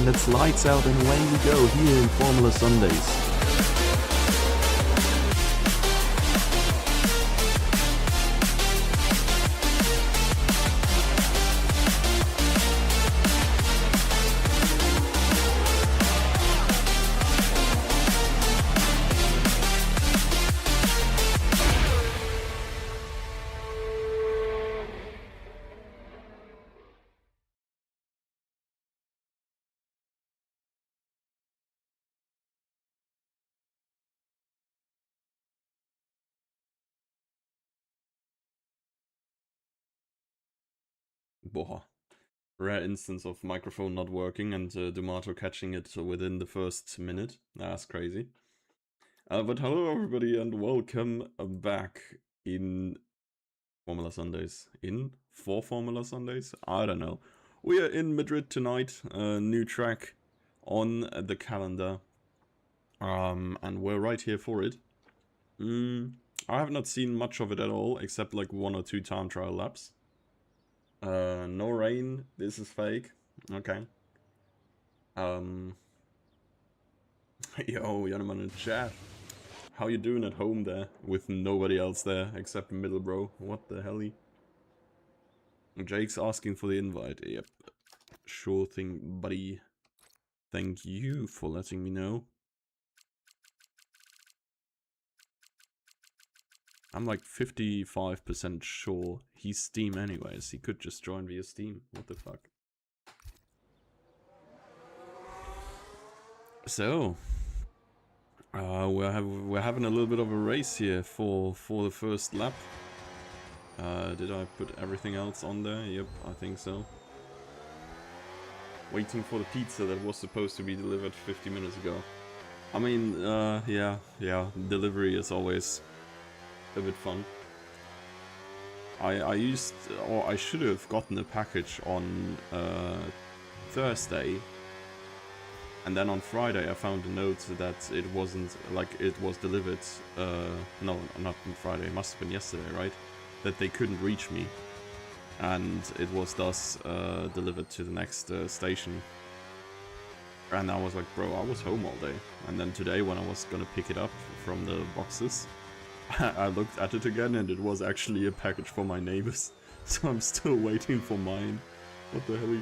And it's lights out and away we go here in Formula Sundays. Boah. Rare instance of microphone not working and Dumato catching it within the first minute. That's crazy. But hello everybody and welcome back in Formula Sundays. For Formula Sundays? I don't know. We are in Madrid tonight, a new track on the calendar. And we're right here for it. I have not seen much of it at all, except like 1 or 2 time trial laps. No rain, this is fake. Okay. Yo, Janeman in chat. How you doing at home there, with nobody else there, except Middlebro? What the hell? Jake's asking for the invite. Yep. Sure thing, buddy. Thank you for letting me know. I'm like 55% sure he's Steam anyways. He could just join via Steam. What the fuck? So, we're having a little bit of a race here for the first lap. Did I put everything else on there? Yep, I think so. Waiting for the pizza that was supposed to be delivered 50 minutes ago. I mean, yeah, delivery is always a bit fun. I should have gotten a package on Thursday, and then on Friday I found a note that it wasn't, like, it was delivered, no, not on Friday, it must have been yesterday, right? That they couldn't reach me, and it was thus delivered to the next station. And I was like, bro, I was home all day. And then today when I was gonna pick it up from the boxes, I looked at it again and it was actually a package for my neighbors. So I'm still waiting for mine. What the hell?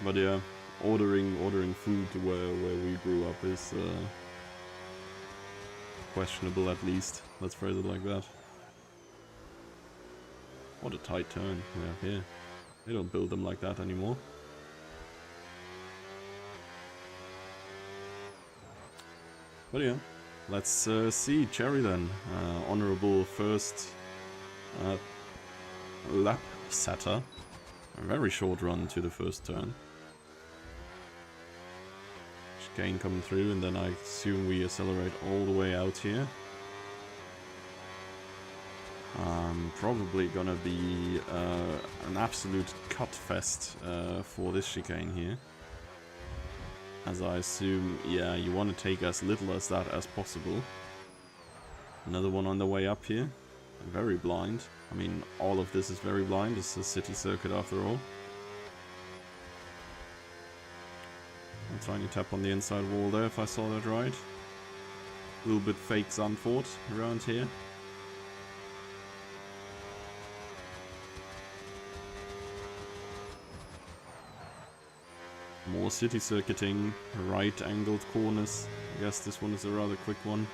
But yeah, ordering food where we grew up is questionable, at least. Let's phrase it like that. What a tight turn we have here. They don't build them like that anymore. But yeah. Let's see Cherry then. Honorable first lap setter. A very short run to the first turn. Chicane coming through, and then I assume we accelerate all the way out here. Probably gonna be an absolute cut fest for this chicane here. As I assume, yeah, you want to take as little as that as possible. Another one on the way up here. Very blind. I mean, all of this is very blind. It's a city circuit after all. A tiny tap on the inside wall there, if I saw that right. A little bit fake Zandvoort around here. More city circuiting, right-angled corners. I guess this one is a rather quick one.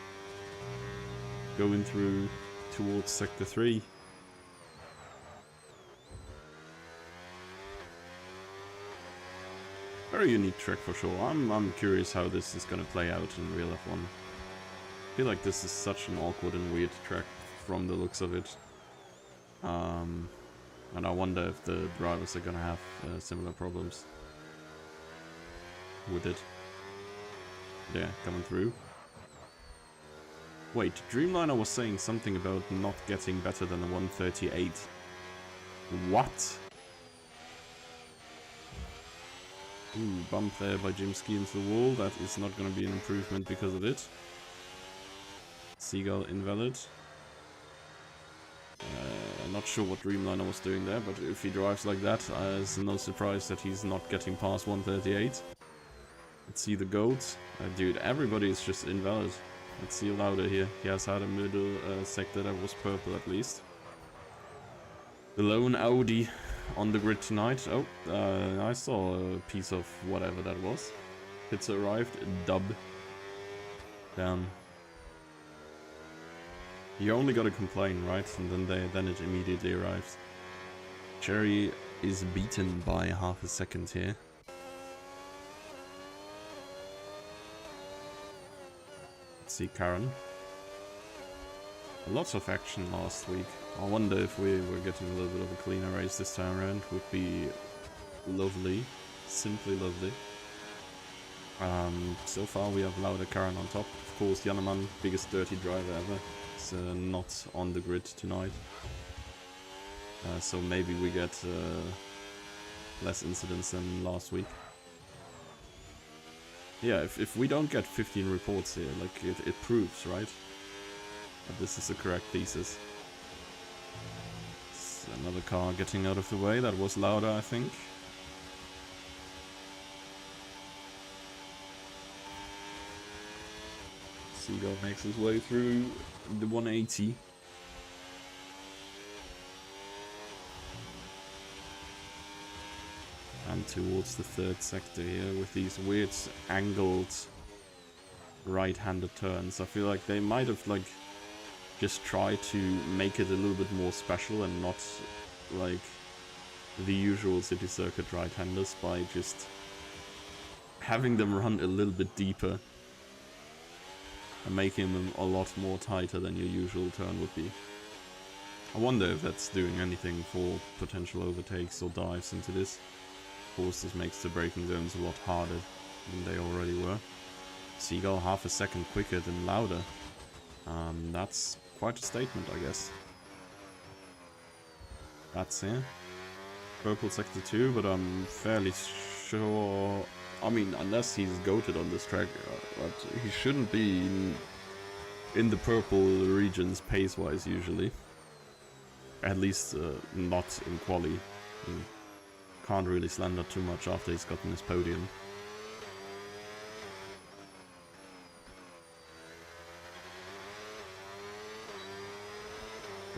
Going through towards Sector 3. Very unique track for sure. I'm curious how this is gonna play out in real F1. I feel like this is such an awkward and weird track from the looks of it. And I wonder if the drivers are gonna have similar problems with it. Yeah, coming through. Wait, Dreamliner was saying something about not getting better than a 138. What? Ooh, bump there by Jimsky into the wall. That is not going to be an improvement because of it. Seagull invalid. Not sure what Dreamliner was doing there, but if he drives like that, it's no surprise that he's not getting past 138. Let's see the goats. Dude, everybody is just invalid. Let's see Lauda here. He has had a middle sector that was purple at least. The lone Audi on the grid tonight. Oh, I saw a piece of whatever that was. It's arrived. Dub. Damn. You only gotta complain, right? And then it immediately arrives. Cherry is beaten by half a second here. Let's see Karen. Lots of action last week. I wonder if we were getting a little bit of a cleaner race this time around. Would be lovely. Simply lovely. So far we have Lauda Karen on top. Of course, Janneman, biggest dirty driver ever, is not on the grid tonight. So maybe we get less incidents than last week. Yeah, if we don't get 15 reports here, like it proves, right? That this is the correct thesis. It's another car getting out of the way. That was Lauda, I think. Seagull makes his way through the 180. And towards the third sector here with these weird angled right-handed turns. I feel like they might have like just tried to make it a little bit more special and not like the usual city circuit right-handers by just having them run a little bit deeper and making them a lot more tighter than your usual turn would be. I wonder if that's doing anything for potential overtakes or dives into this. Of course, this makes the braking zones a lot harder than they already were. Seagull half a second quicker than Lauda. That's quite a statement, I guess. That's it. Purple sector 2, but I'm fairly sure... I mean, unless he's goated on this track, but he shouldn't be in the purple regions pace-wise usually. At least not in quali. Can't really slander too much after he's gotten his podium.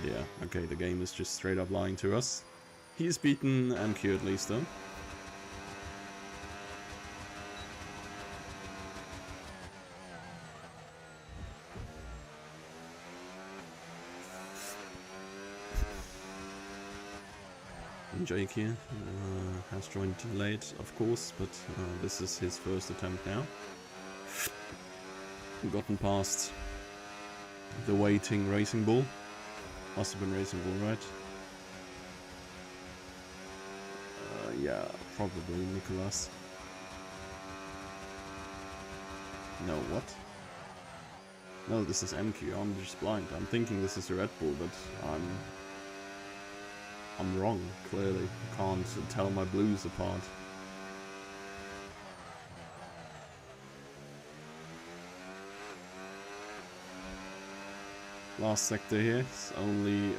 But yeah, okay, the game is just straight up lying to us. He's beaten MQ at least though. Jake here has joined late, of course, but this is his first attempt now. Gotten past the waiting Racing Bull. Must have been Racing Bull, right? Yeah, probably Nicholas. No, what? No, this is MQ. I'm just blind. I'm thinking this is a Red Bull, but I'm wrong, clearly. Can't tell my blues apart. Last sector here, it's only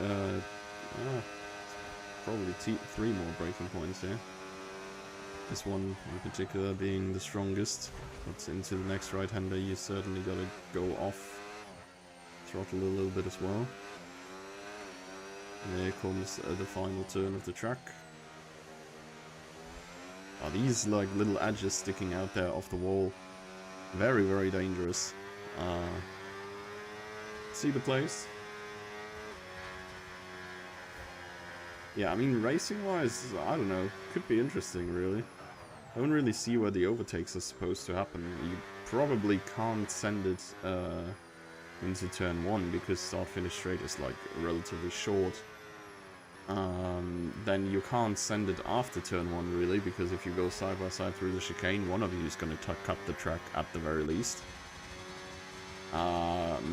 probably 3 more braking points here. This one in particular being the strongest. But into the next right-hander you certainly gotta go off. Throttle a little bit as well. And there comes the final turn of the track. Are these like little edges sticking out there off the wall? Very, very dangerous. See the place? Yeah, I mean, racing-wise, I don't know. Could be interesting, really. I don't really see where the overtakes are supposed to happen. You probably can't send it into turn 1 because start-finish straight is like relatively short. Then you can't send it after turn 1 really, because if you go side by side through the chicane, one of you is going to cut the track at the very least.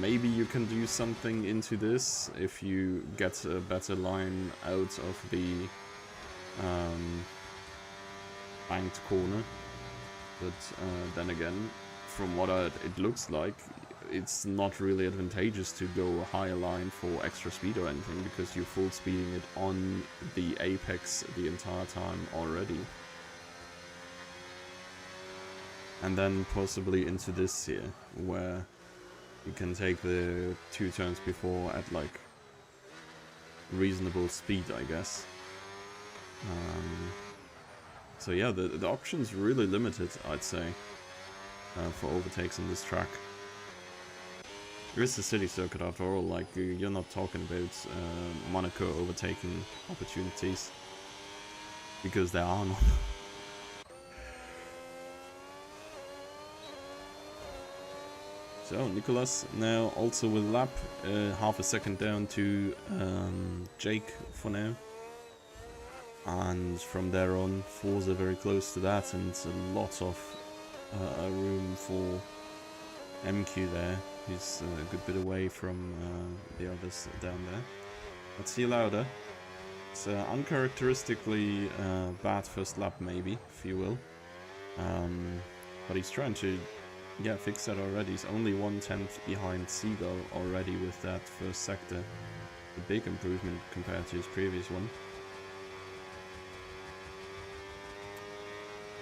Maybe you can do something into this if you get a better line out of the banked corner. But then again, from what it looks like, it's not really advantageous to go a higher line for extra speed or anything, because you're full speeding it on the apex the entire time already. And then possibly into this here, where you can take the 2 turns before at like reasonable speed, I guess. So yeah, the option's really limited, I'd say, for overtakes on this track. There is a city circuit after all, like you're not talking about Monaco overtaking opportunities, because there are none. So Nicolas now also with lap, half a second down to Jake for now. And from there on, Forza very close to that, and a lot of room for MQ there. He's a good bit away from the others down there. Let's see Lauda. It's uncharacteristically bad first lap, maybe, if you will. But he's trying to fix that already. He's only 1/10 behind Seagull already with that first sector. A big improvement compared to his previous one.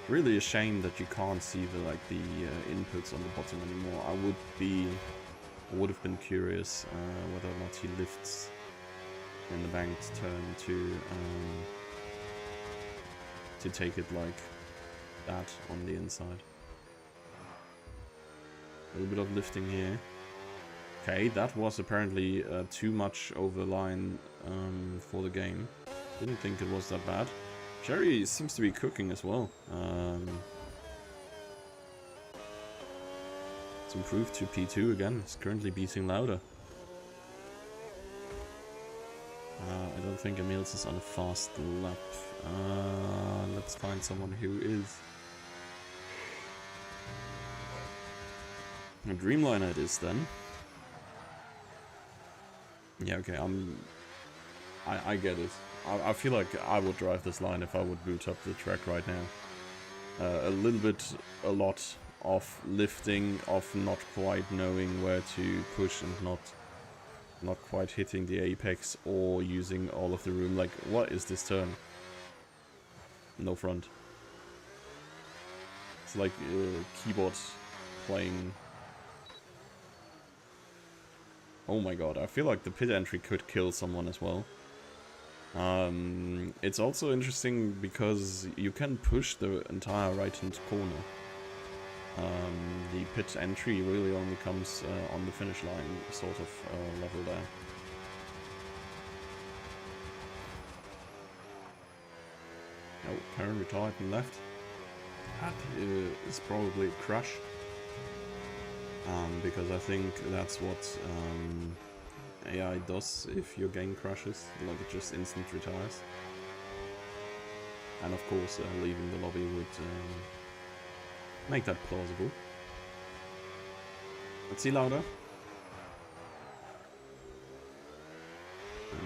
Really a shame that you can't see the inputs on the bottom anymore. I would have been curious whether or not he lifts in the banked turn to take it like that on the inside. A little bit of lifting here. Okay, that was apparently too much over the line for the game. Didn't think it was that bad. Jerry seems to be cooking as well. It's improved to P2 again. It's currently beating Lauda. I don't think Emils is on a fast lap. Let's find someone who is. A Dreamliner it is then. Yeah, okay, I get it. I feel like I would drive this line if I would boot up the track right now. A lot of lifting, of not quite knowing where to push and not quite hitting the apex, or using all of the room. Like, what is this turn? No front. It's like keyboard playing. Oh my god, I feel like the pit entry could kill someone as well. It's also interesting because you can push the entire right-hand corner. The pit entry really only comes on the finish line sort of level there. Oh, Karen retired and left. That is probably a crash. Because I think that's what AI does if your game crashes, like it just instant retires. And of course leaving the lobby would make that plausible. Let's see Lauda.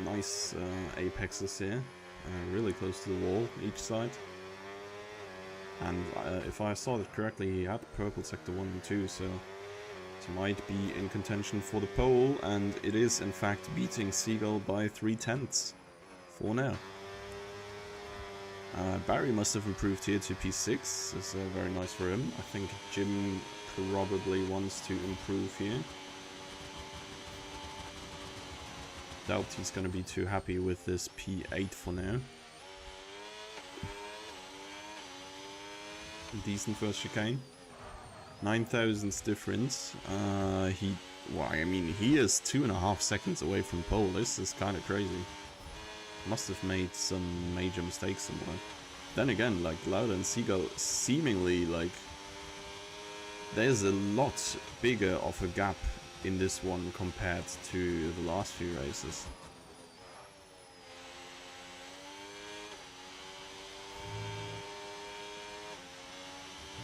Nice apexes here, really close to the wall each side. And if I saw it correctly, he had purple sector 1 and 2, so it might be in contention for the pole, and it is in fact beating Seagull by 3/10 for now. Barry must have improved here to P6. This is very nice for him. I think Jim probably wants to improve here. Doubt he's going to be too happy with this P8 for now. Decent first chicane. 9 thousandths difference. He is 2.5 seconds away from pole. This is kind of crazy. Must have made some major mistakes somewhere. Then again, like Lauda and Seagull, seemingly like there's a lot bigger of a gap in this one compared to the last few races.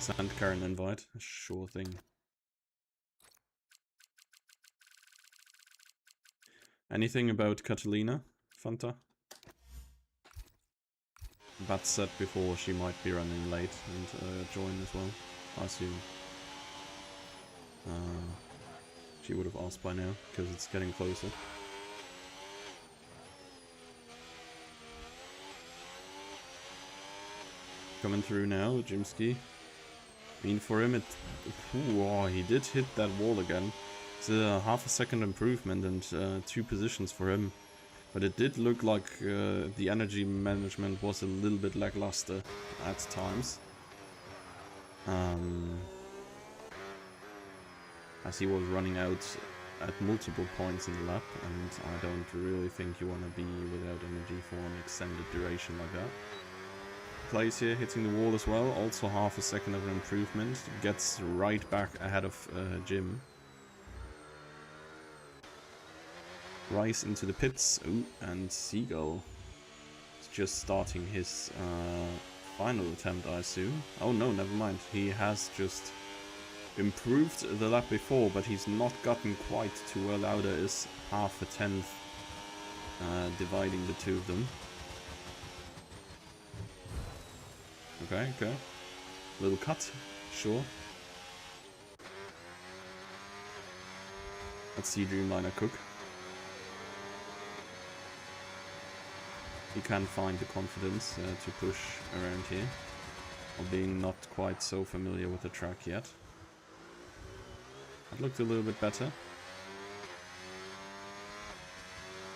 Send Karen invite, sure thing. Anything about Catalina, Fanta? Bat said before she might be running late and join as well, I assume. you would have asked by now, because it's getting closer. Coming through now, Jimsky. I mean, for him, he did hit that wall again. It's a half a second improvement and 2 positions for him. But it did look like the energy management was a little bit lackluster at times. As he was running out at multiple points in the lap, and I don't really think you want to be without energy for an extended duration like that. Plays here, hitting the wall as well, also half a second of an improvement, gets right back ahead of Jim. Rice into the pits, ooh, and Seagull is just starting his final attempt, I assume. Oh no, never mind, he has just improved the lap before, but he's not gotten quite to where Lauda is, half a tenth dividing the two of them. Okay, okay. Little cut, sure. Let's see Dreamliner cook. He can find the confidence to push around here, while being not quite so familiar with the track yet. That looked a little bit better.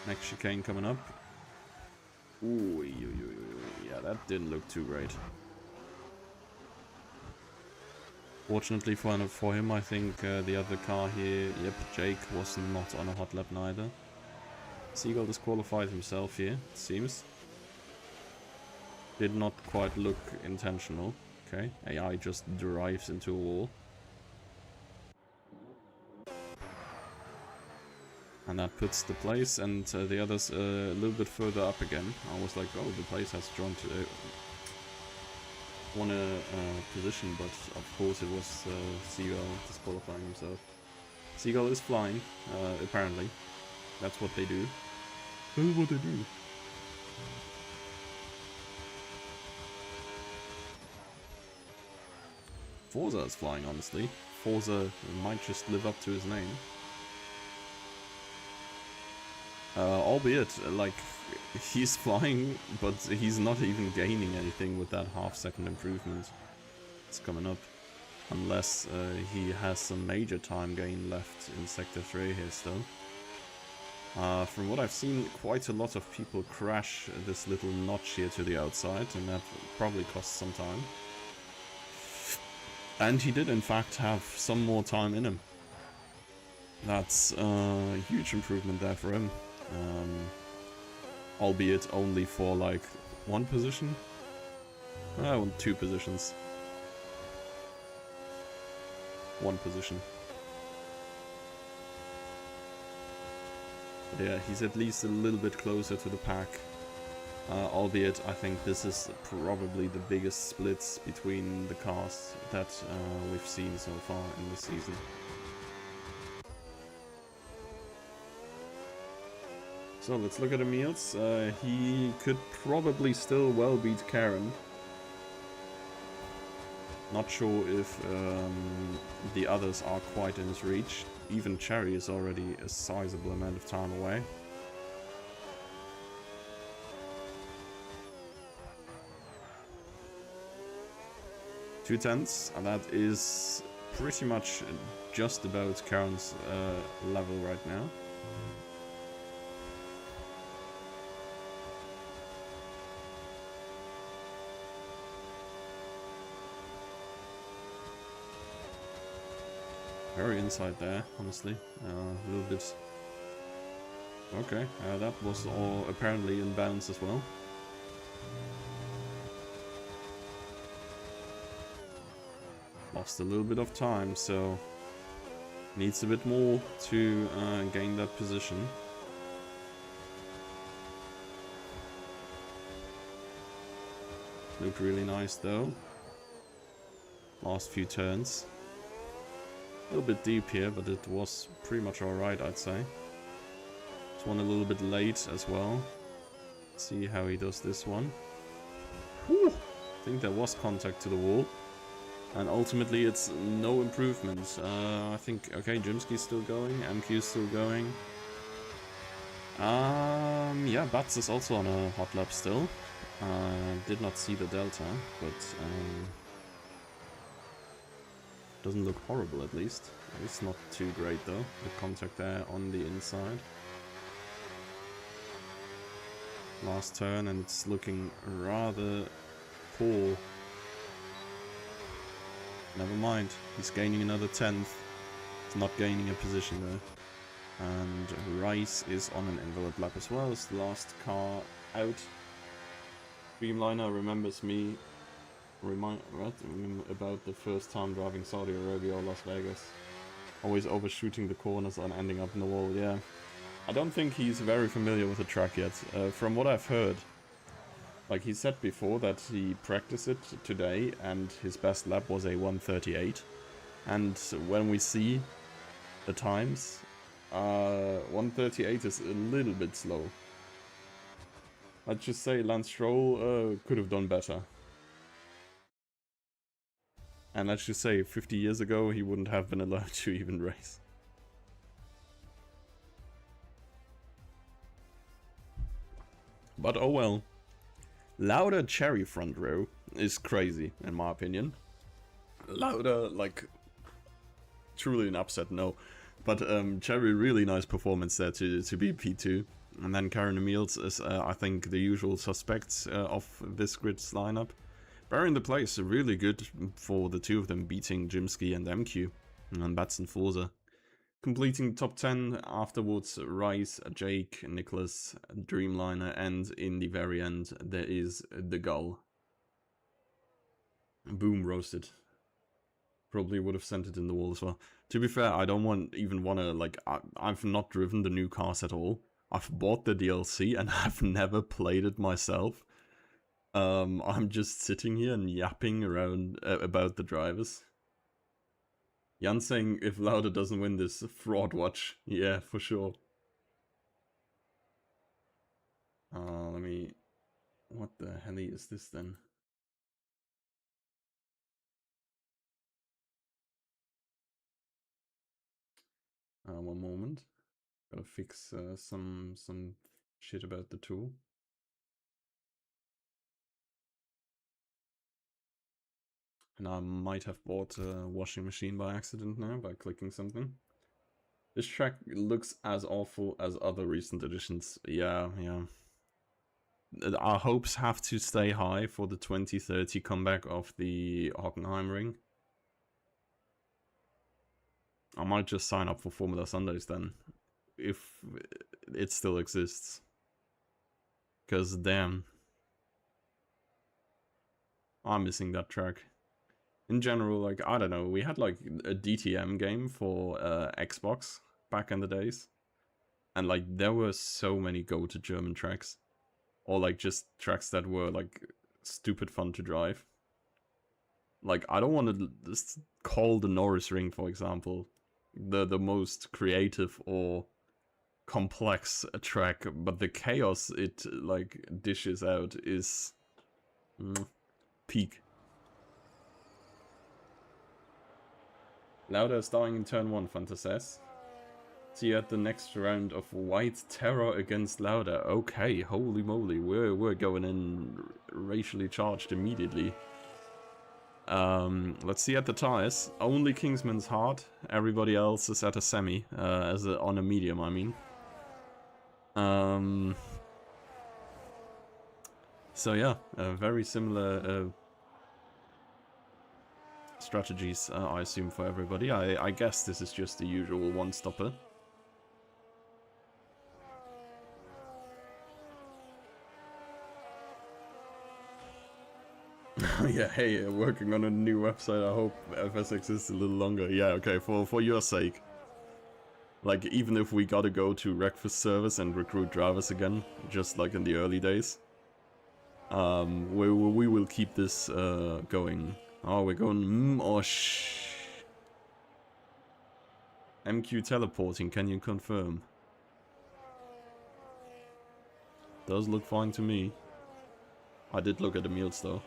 Next chicane coming up. Ooh, yeah, that didn't look too great. Fortunately for him, I think the other car here, yep, Jake, was not on a hot lap neither. Seagull disqualified himself here, it seems. Did not quite look intentional. Okay, AI just drives into a wall. And that puts the place and the others a little bit further up again. I was like, oh, the place has joined won a position, but of course it was Seagull disqualifying himself. Seagull is flying, apparently. That's what they do. That's what they do. Forza is flying, honestly. Forza might just live up to his name. Albeit, like, he's flying, but he's not even gaining anything with that half-second improvement. It's coming up. Unless he has some major time gain left in Sector 3 here still. From what I've seen, quite a lot of people crash this little notch here to the outside, and that probably costs some time. And he did in fact have some more time in him. That's a huge improvement there for him. Albeit only for like 1 position? Well, 2 positions. 1 position. But yeah, he's at least a little bit closer to the pack. Albeit, I think this is probably the biggest splits between the cars that we've seen so far in this season. So let's look at Emil's. He could probably still well beat Karen. Not sure if the others are quite in his reach. Even Cherry is already a sizable amount of time away. Two tenths, and that is pretty much just about Karen's level right now. Very inside there, honestly. A little bit. Okay, that was all apparently in balance as well. Lost a little bit of time, so needs a bit more to gain that position. Looked really nice though. Last few turns. A little bit deep here, but it was pretty much alright, I'd say. This one a little bit late as well. See how he does this one. Whew. I think there was contact to the wall. And ultimately, it's no improvement. I think, okay, Jimsky's still going, MQ's still going. Yeah, Bats is also on a hot lap still. Did not see the delta, but doesn't look horrible at least. It's not too great though, the contact there on the inside. Last turn and it's looking rather poor. Never mind, he's gaining another 10th. He's not gaining a position though. And Rice is on an invalid lap as well. It's the last car out. Dreamliner remembers me about the first time driving Saudi Arabia or Las Vegas. Always overshooting the corners and ending up in the wall, yeah. I don't think he's very familiar with the track yet. From what I've heard, like he said before that he practiced it today and his best lap was a 1:38. And when we see the times, 1:38 is a little bit slow. Let's just say Lance Stroll could have done better. And let's just say 50 years ago he wouldn't have been allowed to even race. But oh well. Lauda Cherry front row is crazy in my opinion. Lauda, like, truly an upset, no. But Cherry, really nice performance there to be P2. And then Karen Emils is, I think, the usual suspects of this grid's lineup. Bearing the place, really good for the two of them beating Jimsky and MQ. And Bats and Forza. Completing top 10 afterwards, Rice, Jake, Nicholas, Dreamliner, and in the very end, there is the Gull. Boom, roasted. Probably would have sent it in the wall as well. To be fair, I don't even want to, like, I've not driven the new cars at all. I've bought the DLC and I've never played it myself. I'm just sitting here and yapping around about the drivers. Jan saying if Lauda doesn't win this, fraud watch. Yeah, for sure. Let me... What the hell is this then? One moment. Gotta fix some shit about the tool. And I might have bought a washing machine by accident now by clicking something. This track looks as awful as other recent editions. Yeah. Our hopes have to stay high for the 2030 comeback of the Hockenheim ring. I might just sign up for Formula Sundays then, if it still exists. Because damn, I'm missing that track. In general, like, I don't know, we had like a DTM game for Xbox back in the days. And like, there were so many go-to German tracks. Or like, just tracks that were like, stupid fun to drive. Like, I don't want to just call the Norris Ring, for example, the most creative or complex track, but the chaos it like dishes out is peak. Lauda is dying in turn 1, Fanta says. See you at the next round of White Terror against Lauda. Okay, holy moly, we're going in racially charged immediately. Let's see at the tires. Only Kingsman's hard. Everybody else is at a semi, on a medium, I mean. So yeah, very similar strategies, I assume, for everybody. I guess this is just the usual one-stopper. Yeah, hey, working on a new website. I hope FS exists a little longer. Yeah, okay, for your sake. Like, even if we gotta go to breakfast service and recruit drivers again, just like in the early days, we will keep this going. Oh, we're going or shh. MQ teleporting, can you confirm? Does look fine to me. I did look at the meals though.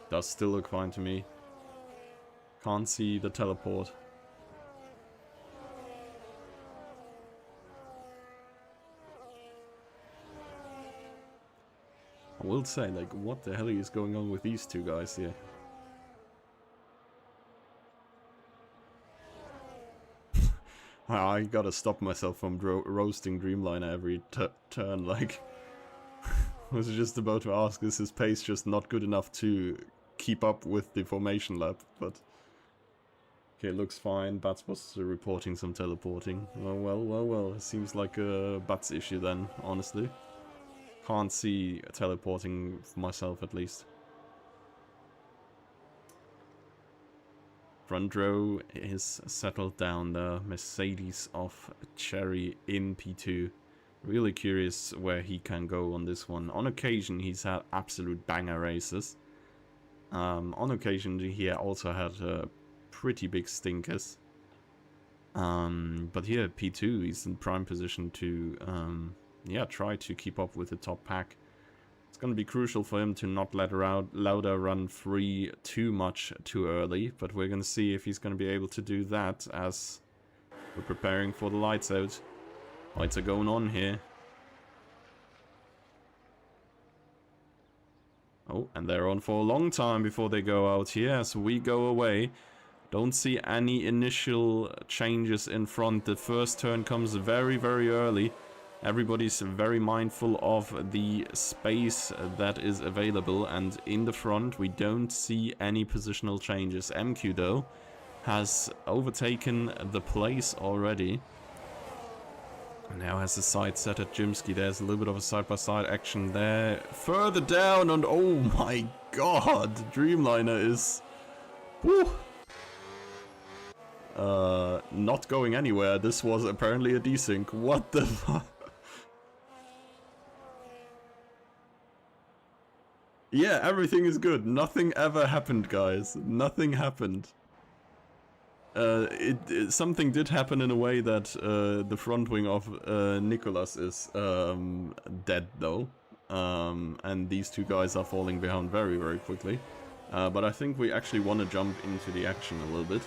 Does still look fine to me. Can't see the teleport. I will say, like, what the hell is going on with these two guys here? I gotta stop myself from roasting Dreamliner every turn, like... I was just about to ask, is his pace just not good enough to keep up with the formation lap, but... Okay, looks fine. Bats was reporting some teleporting. Well. It seems like a Bats issue then, honestly. Can't see teleporting for myself, at least. Front row is settled down. The Mercedes of Cherry in P2. Really curious where he can go on this one. On occasion, he's had absolute banger races. On occasion, he also had pretty big stinkers. But here at P2, he's in prime position to, yeah, try to keep up with the top pack. It's going to be crucial for him to not let Lauda run free too much too early, but we're going to see if he's going to be able to do that as we're preparing for the lights out. Lights are going on here. Oh, and they're on for a long time before they go out here as we go away. Don't see any initial changes in front. The first turn comes very, very early. Everybody's very mindful of the space that is available, and in the front we don't see any positional changes. MQ though has overtaken the place already. Now has the sight set at Jimsky. There's a little bit of a side-by-side action there. Further down, and oh my god, Dreamliner is... Woo! Not going anywhere. This was apparently a desync. What the fuck? Yeah, everything is good. Nothing ever happened, guys. Nothing happened. Something did happen in a way that the front wing of Nicholas is dead, though. And these two guys are falling behind very, very quickly. But I think we actually want to jump into the action a little bit.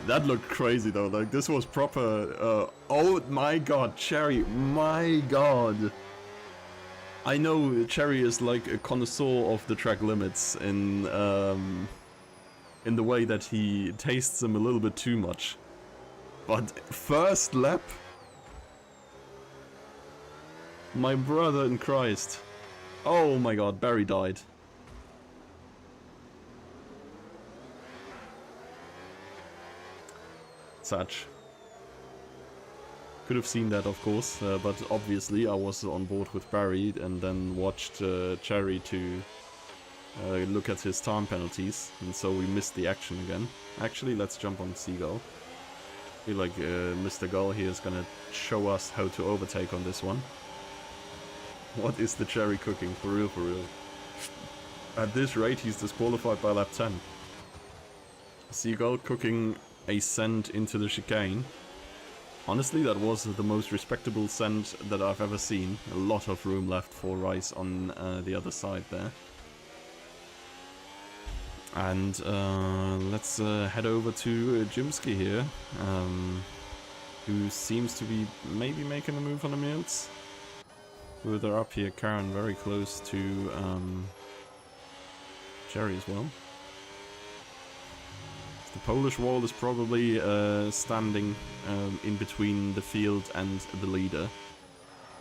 That looked crazy, though. Like, this was proper... oh my god, Cherry. My god. I know Cherry is like a connoisseur of the track limits in the way that he tastes them a little bit too much. But first lap? My brother in Christ. Oh my god, Barry died. Such. Could have seen that, of course, but obviously I was on board with Barry and then watched Cherry to look at his time penalties, and so we missed the action again. Actually, let's jump on Seagull. I feel like Mr. Gull here is gonna show us how to overtake on this one. What is the Cherry cooking? For real, for real. At this rate, he's disqualified by lap 10. Seagull cooking a send into the chicane. Honestly, that was the most respectable send that I've ever seen. A lot of room left for Rice on the other side there. And let's head over to Jimsky here, who seems to be maybe making a move on the Mills. Further up here, Karen very close to Cherry as well. The Polish wall is probably standing in between the field and the leader.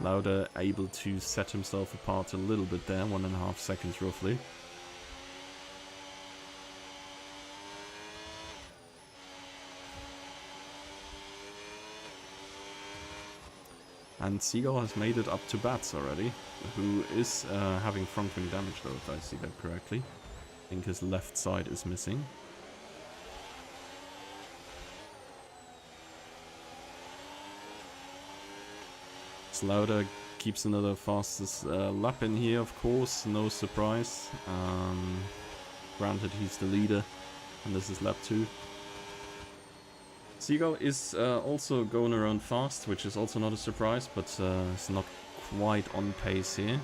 Lauda able to set himself apart a little bit there, 1.5 seconds roughly. And Seagull has made it up to Bats already, who is having front wing damage though, if I see that correctly. I think his left side is missing. Lauda keeps another fastest lap in here, of course, no surprise. Granted, he's the leader, and this is lap 2. Seagull is also going around fast, which is also not a surprise, but it's not quite on pace here.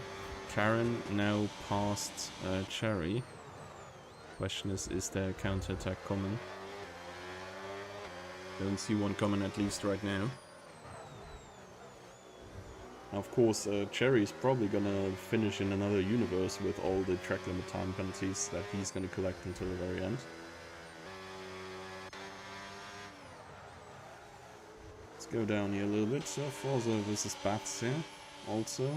Karen now past Cherry. Question is there a counter-attack coming? Don't see one coming at least right now. Of course, Cherry is probably gonna finish in another universe with all the track limit time penalties that he's gonna collect until the very end. Let's go down here a little bit. So Forza versus Bats here, also.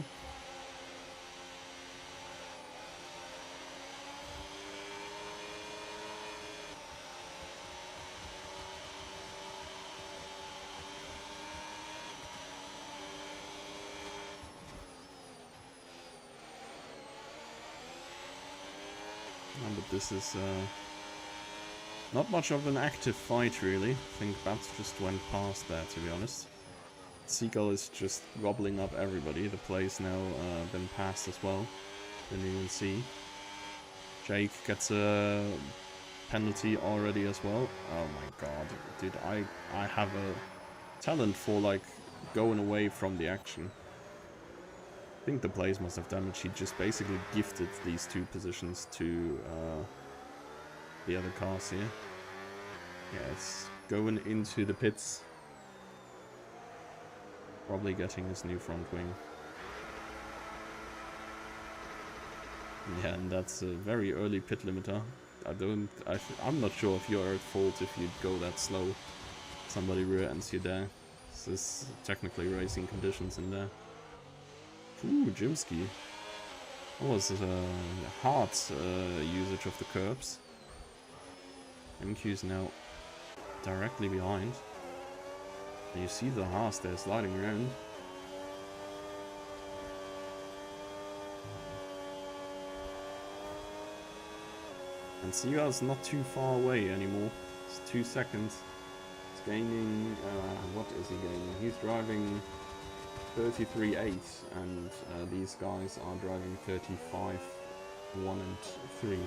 But this is not much of an active fight, really. I think Bats just went past that, to be honest. Seagull is just gobbling up everybody. The play's now been passed as well. Didn't even see. Jake gets a penalty already as well. Oh my god, dude, I have a talent for like going away from the action. I think the plays must have damage. He just basically gifted these two positions to the other cars here. Yeah, it's going into the pits. Probably getting his new front wing. Yeah, and that's a very early pit limiter. I'm not sure if you're at fault if you go that slow. Somebody rear ends you there. This is technically racing conditions in there. Ooh, Jimsky. That was a hard usage of the curbs. MQ's now directly behind. And you see the Haas there sliding around. And Seagull's not too far away anymore. It's 2 seconds. It's gaining... what is he gaining? He's driving 33.8 and these guys are driving 35.1 and 3.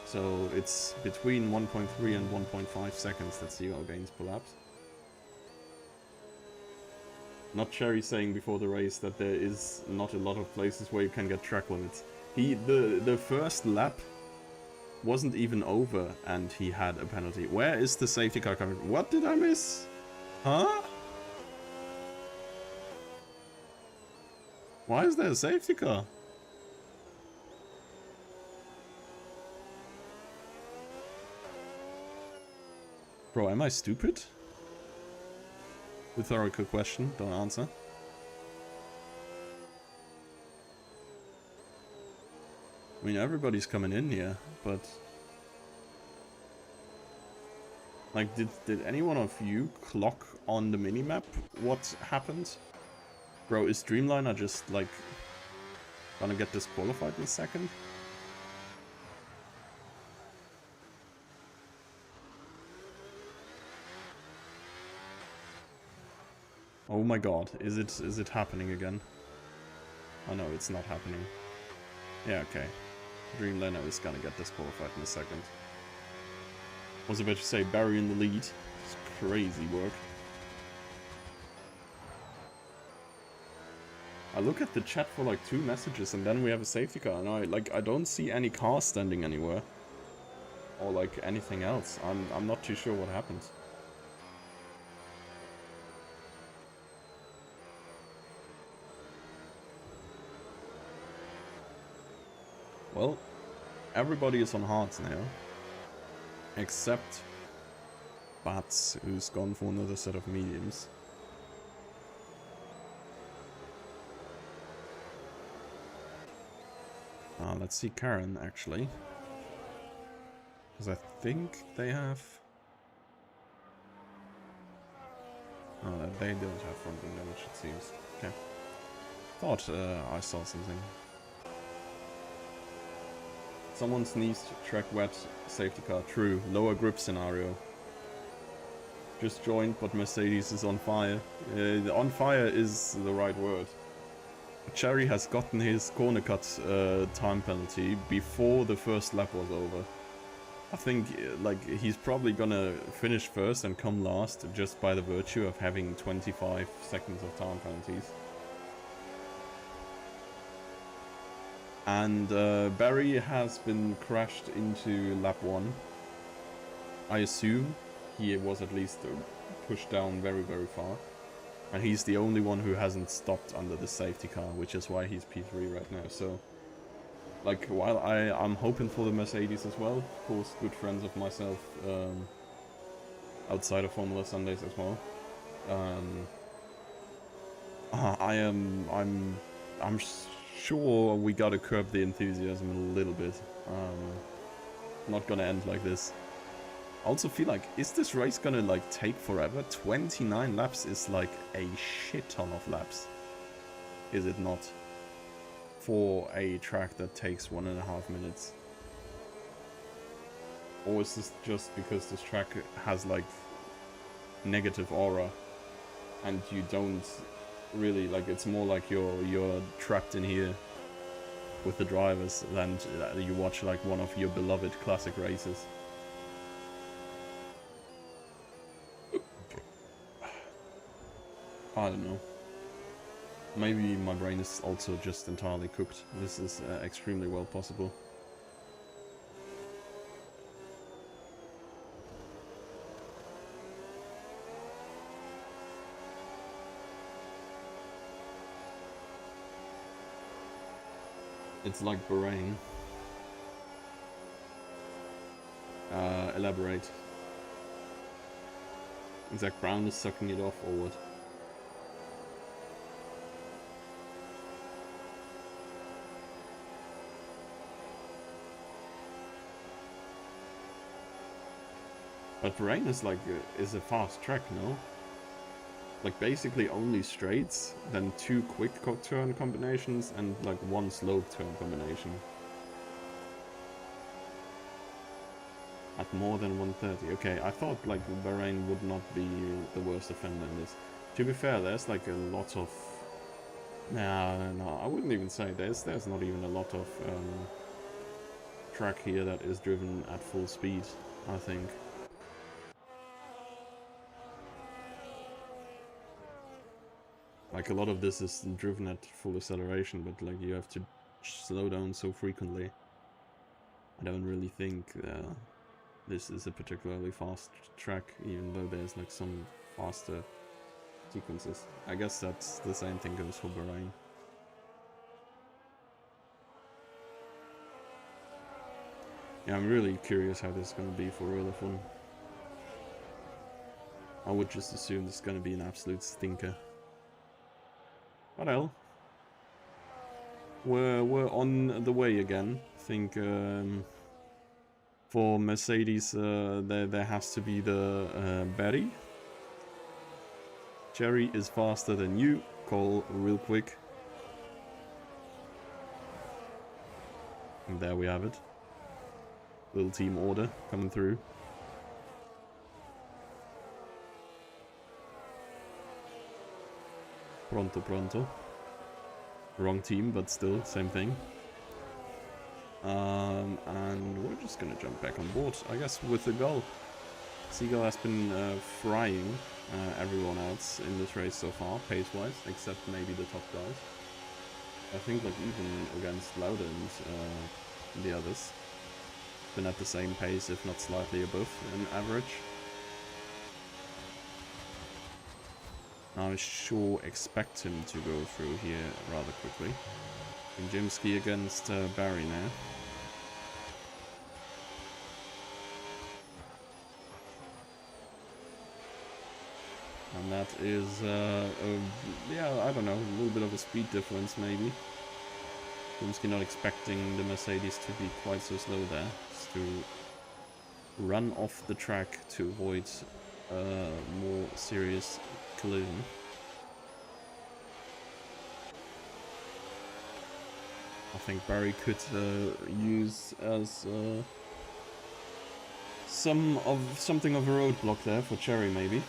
So it's between 1.3 and 1.5 seconds that Seagull gains pull-ups. Not Cherry saying before the race that there is not a lot of places where you can get track limits. The first lap wasn't even over and he had a penalty. Where is the safety car coming? What did I miss? Huh? Why is there a safety car? Bro, am I stupid? Rhetorical question, don't answer. I mean, everybody's coming in here, but... like, did any one of you clock on the minimap what happened? Bro, is Dreamliner just, like, gonna get disqualified in a second? Oh my god, is it happening again? Oh no, it's not happening. Yeah, okay. Dreamliner is gonna get disqualified in a second. Was about to say Barry in the lead. It's crazy work. I look at the chat for like 2 messages and then we have a safety car and I don't see any cars standing anywhere. Or like anything else. I'm not too sure what happened. Well, everybody is on hards now. Except Bats, who's gone for another set of mediums. Let's see Karen, actually. Because I think they have... oh, they don't have front wing damage, it seems. Okay. Thought I saw something. Someone sneezed, track wet, safety car. True, lower grip scenario. Just joined, but Mercedes is on fire. On fire is the right word. Cherry has gotten his corner cut time penalty before the first lap was over. I think like he's probably gonna finish first and come last just by the virtue of having 25 seconds of time penalties. And Barry has been crashed into lap 1. I assume he was at least pushed down very, very far. And he's the only one who hasn't stopped under the safety car, which is why he's P3 right now. So, like, while I'm hoping for the Mercedes as well, of course, good friends of myself outside of Formula Sundays as well. I'm sure we gotta curb the enthusiasm a little bit. Not gonna end like this. I also feel like, is this race gonna like take forever? 29 laps is like a shit ton of laps. Is it not? For a track that takes 1.5 minutes. Or is this just because this track has like negative aura and you don't really, like, it's more like you're trapped in here with the drivers than you watch like one of your beloved classic races. I don't know. Maybe my brain is also just entirely cooked. This is extremely well possible. It's like Bahrain. Elaborate. Zach Brown is sucking it off, or what? But Bahrain is like is a fast track, no? Like basically only straights, then 2 quick turn combinations, and like 1 slow turn combination. At more than 130. Okay, I thought like Bahrain would not be the worst offender in this. To be fair, there's like a lot of... No, I wouldn't even say there's not even a lot of track here that is driven at full speed, I think. Like a lot of this is driven at full acceleration, but like you have to slow down so frequently. I don't really think this is a particularly fast track, even though there's like some faster sequences. I guess that's the same thing goes for Bahrain. Yeah, I'm really curious how this is going to be for real F1. I would just assume this is going to be an absolute stinker. What else? We're on the way again. I think for Mercedes there has to be the Barry. Jerry is faster than you. Call real quick. And there we have it. Little team order coming through. Pronto. Wrong team, but still, same thing. And we're just gonna jump back on board, I guess, with the goal. Seagull has been frying everyone else in this race so far, pace-wise, except maybe the top guys. I think like even against Lauda and the others, been at the same pace, if not slightly above an average. I sure expect him to go through here rather quickly. And Jimsky against Barry now. And that is, yeah, I don't know, a little bit of a speed difference maybe. Jimsky not expecting the Mercedes to be quite so slow there. Just to run off the track to avoid more serious collision. I think Barry could use as something of a roadblock there for Cherry maybe.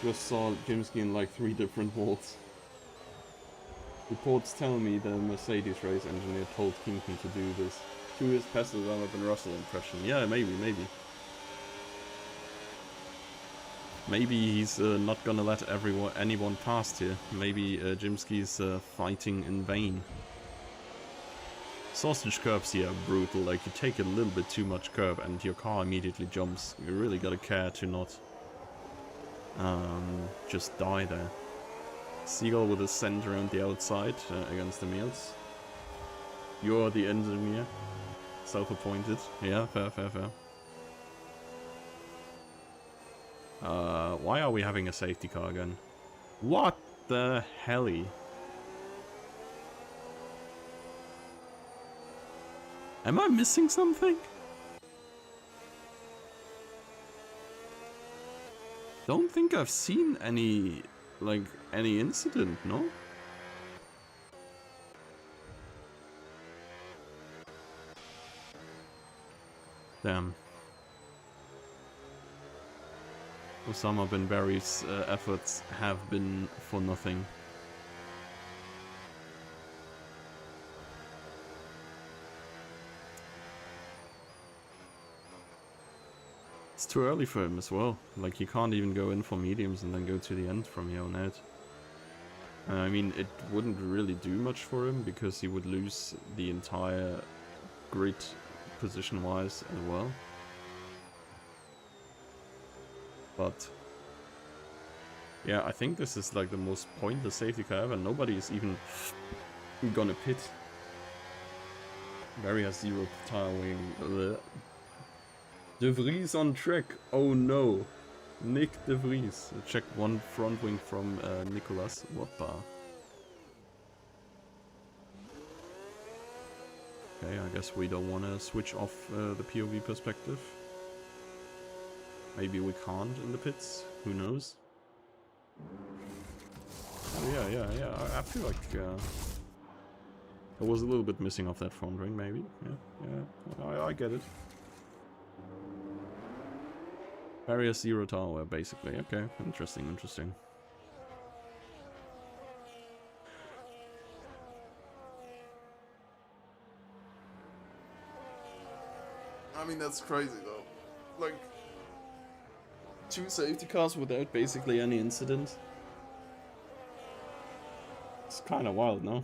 Just saw Jimsky in like 3 different walls. Reports tell me the Mercedes race engineer told Kingpin to do this. To his passive than Russell impression. Yeah, maybe. Maybe he's not gonna let anyone past here. Maybe Jimsky's fighting in vain. Sausage curbs here are brutal, like you take a little bit too much curb and your car immediately jumps. You really gotta care to not just die there. Seagull with a center around the outside against the meals. You're the engineer. Self-appointed. Yeah, fair, fair, fair. Why are we having a safety car again? What the helly? Am I missing something? Don't think I've seen any, like, any incident, no? Damn. Osama bin Laden's efforts have been for nothing. It's too early for him as well. Like, he can't even go in for mediums and then go to the end from here on out. I mean, it wouldn't really do much for him because he would lose the entire grid position-wise as well. But yeah, I think this is like the most pointless safety car ever. Nobody is even gonna pit. Barry has 0 tire wing. De Vries on track. Oh no. Nick De Vries. Check 1 front wing from Nicolas. Whoppa. Okay, I guess we don't want to switch off the POV perspective. Maybe we can't in the pits. Who knows? Oh yeah. I feel like I was a little bit missing off that front wing, maybe. Yeah. I get it. Barrier 0 tower, basically. Okay, interesting. I mean, that's crazy though. Like, 2 safety cars without basically any incident. It's kind of wild, no?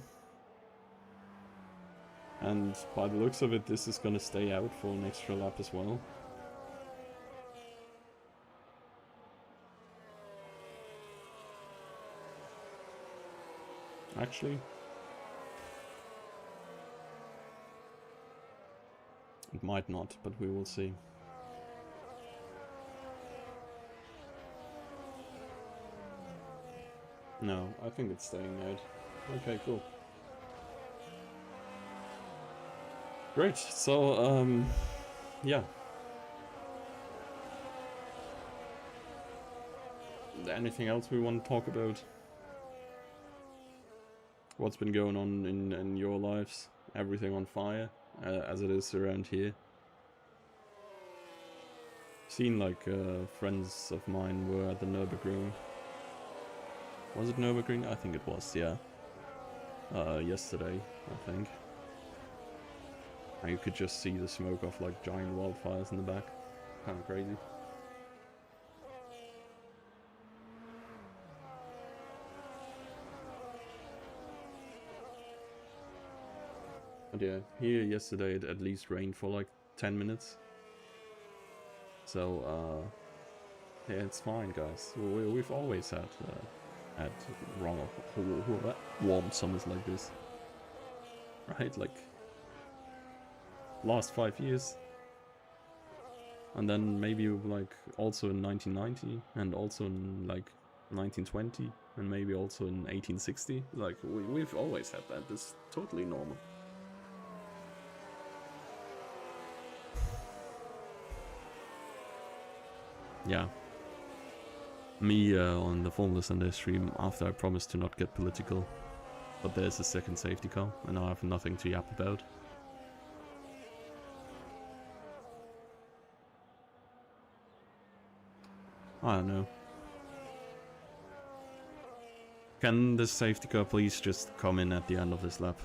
And by the looks of it, this is gonna stay out for an extra lap as well. Actually, it might not, but we will see. No, I think it's staying out. Okay, cool. Great, so, yeah. Anything else we want to talk about? What's been going on in your lives? Everything on fire, as it is around here. Seen like friends of mine were at the Nürburgring. Was it Nürburgring? I think it was, yeah. Yesterday, I think. And you could just see the smoke of like giant wildfires in the back. Kind of crazy. But yeah, here yesterday it at least rained for like 10 minutes. So, yeah, it's fine, guys. We've always had warm summers like this. Right? Like, last 5 years. And then maybe like also in 1990 and also in like 1920 and maybe also in 1860. Like, we've always had that. It's totally normal. Yeah. Me on the Formula Sunday stream after I promised to not get political. But there's a second safety car and I have nothing to yap about. I don't know. Can the safety car please just come in at the end of this lap?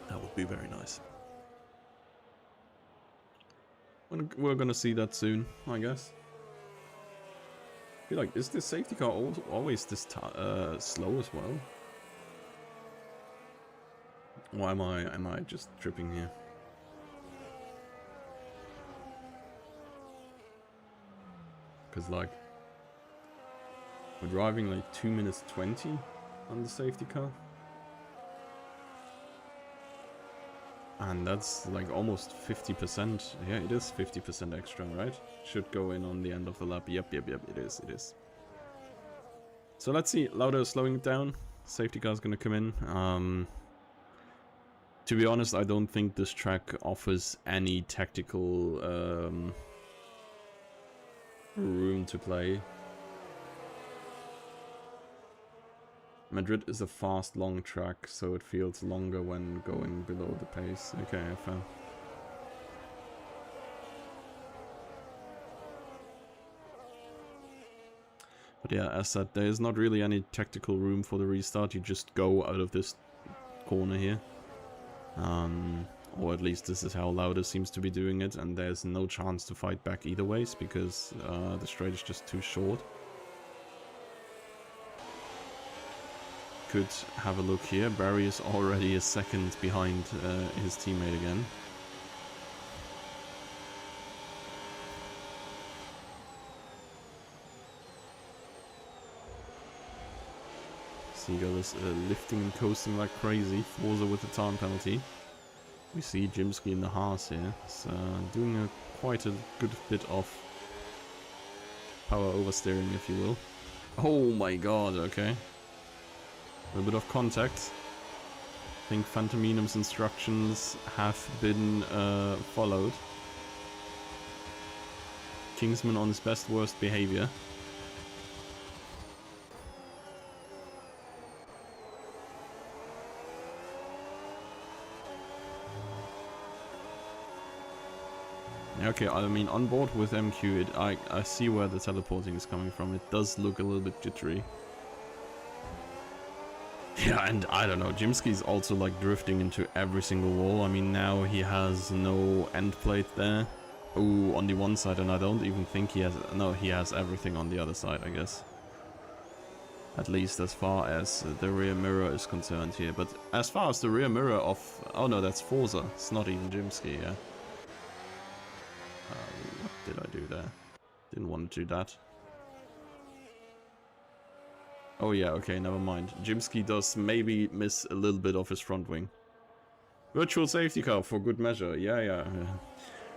That would be very nice. We're gonna see that soon, I guess. I feel like, is this safety car always this slow as well? Or am I just tripping here? Because like, we're driving like 2 minutes 20 on the safety car. And that's like almost 50%. Yeah, it is 50% extra, right? Should go in on the end of the lap. Yep, it is. So let's see, Lauda is slowing it down. Safety car is gonna come in. To be honest, I don't think this track offers any tactical room to play. Madrid is a fast, long track, so it feels longer when going below the pace. Okay, fair. But yeah, as said, there is not really any tactical room for the restart. You just go out of this corner here. Or at least this is how Lauda seems to be doing it, and there's no chance to fight back either ways, because the straight is just too short. Could have a look here. Barry is already a second behind his teammate again. Seagull is lifting and coasting like crazy. Forza with the time penalty. We see Jimsky in the Haas here. It's doing quite a good bit of power oversteering, if you will. Oh my god, okay. A little bit of contact. I think Phantominum's instructions have been followed. Kingsman on his best worst behavior. Okay, I mean, on board with MQ, I see where the teleporting is coming from. It does look a little bit jittery. Yeah, and I don't know, Jimsky's also like drifting into every single wall. I mean, now he has no end plate there. Oh, on the one side, and I don't even think he has... No, he has everything on the other side, I guess. At least as far as the rear mirror is concerned here. But as far as the rear mirror of... Oh no, that's Forza. It's not even Jimsky, yeah. What did I do there? Didn't want to do that. Oh yeah, okay, never mind. Jimsky does maybe miss a little bit of his front wing. Virtual safety car for good measure. Yeah.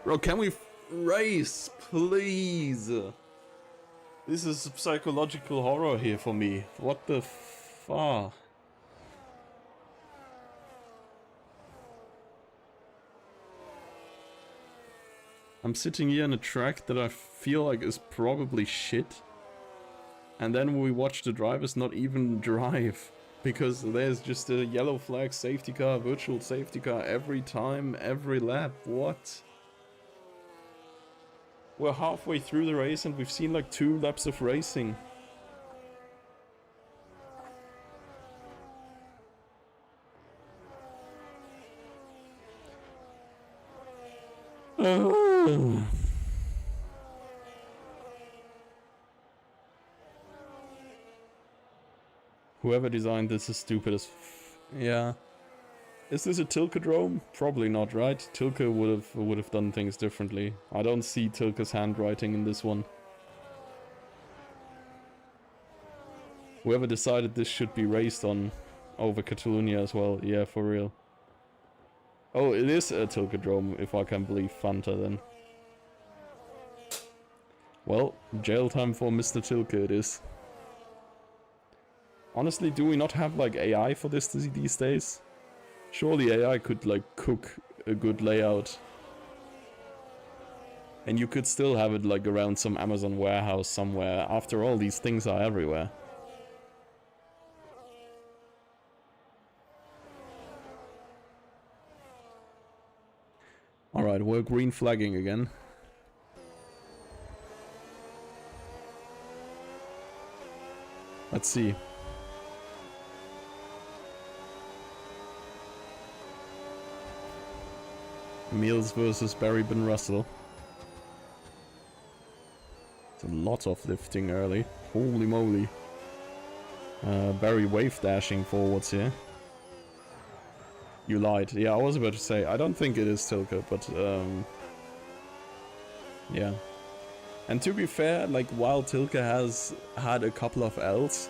Bro, can we race, please? This is psychological horror here for me. What the fuck? I'm sitting here on a track that I feel like is probably shit. And then we watch the drivers not even drive. Because there's just a yellow flag safety car, virtual safety car every time, every lap. What? We're halfway through the race and we've seen like 2 laps of racing. Whoever designed this is stupid as yeah. Is this a Tilkedrome? Probably not, right? Tilke would have done things differently. I don't see Tilke's handwriting in this one. Whoever decided this should be raced on over Catalonia as well. Yeah, for real. Oh, it is a Tilkedrome, if I can believe Fanta then. Well, jail time for Mr. Tilke it is. Honestly, do we not have like AI for this these days? Surely AI could like cook a good layout. And you could still have it like around some Amazon warehouse somewhere. After all, these things are everywhere. Alright, we're green flagging again. Let's see. Meals versus Barry Ben Russell. It's a lot of lifting early. Holy moly. Barry wave dashing forwards here. You lied. Yeah, I was about to say, I don't think it is Tilke, but yeah. And to be fair, like, while Tilke has had a couple of Ls,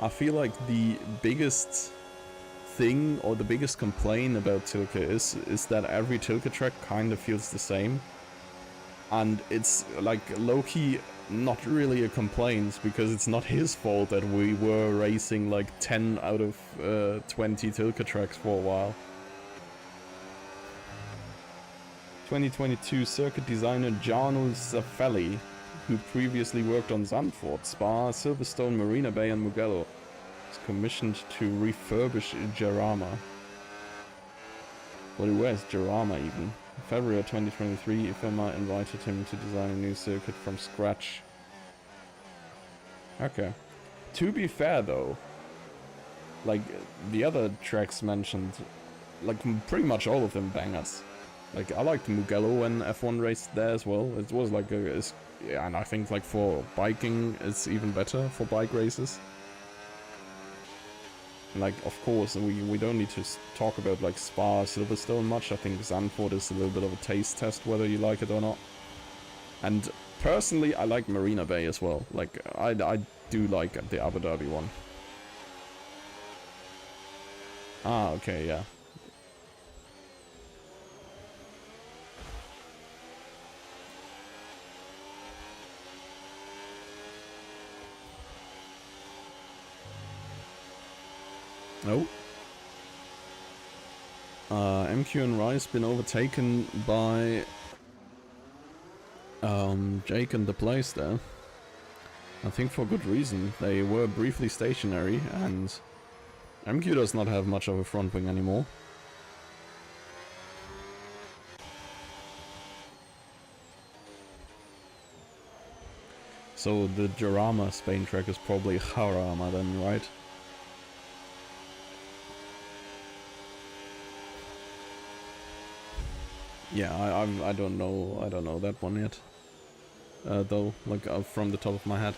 I feel like the biggest thing or the biggest complaint about Tilke is that every Tilke track kind of feels the same. And it's like low-key not really a complaint, because it's not his fault that we were racing like 10 out of 20 Tilke tracks for a while. 2022 circuit designer Jarno Zaffelli, who previously worked on Zandvoort, Spa, Silverstone, Marina Bay and Mugello, is commissioned to refurbish Jarama. What where's Jarama even? In February 2023, IFEMA invited him to design a new circuit from scratch. Okay. To be fair though, like the other tracks mentioned, like pretty much all of them bangers. Like I liked Mugello when F1 raced there as well. It was like yeah, and I think like for biking it's even better for bike races. Like, of course, we don't need to talk about like Spa, Silverstone much. I think Zandvoort is a little bit of a taste test whether you like it or not. And personally, I like Marina Bay as well. Like, I do like the Abu Dhabi one. Ah, okay, yeah. Oh. MQ and Rice been overtaken by Jake and the place there. I think for good reason. They were briefly stationary, and MQ does not have much of a front wing anymore. So the Jarama Spain track is probably Jarama then, right? Yeah, I don't know that one yet. Though, like from the top of my head.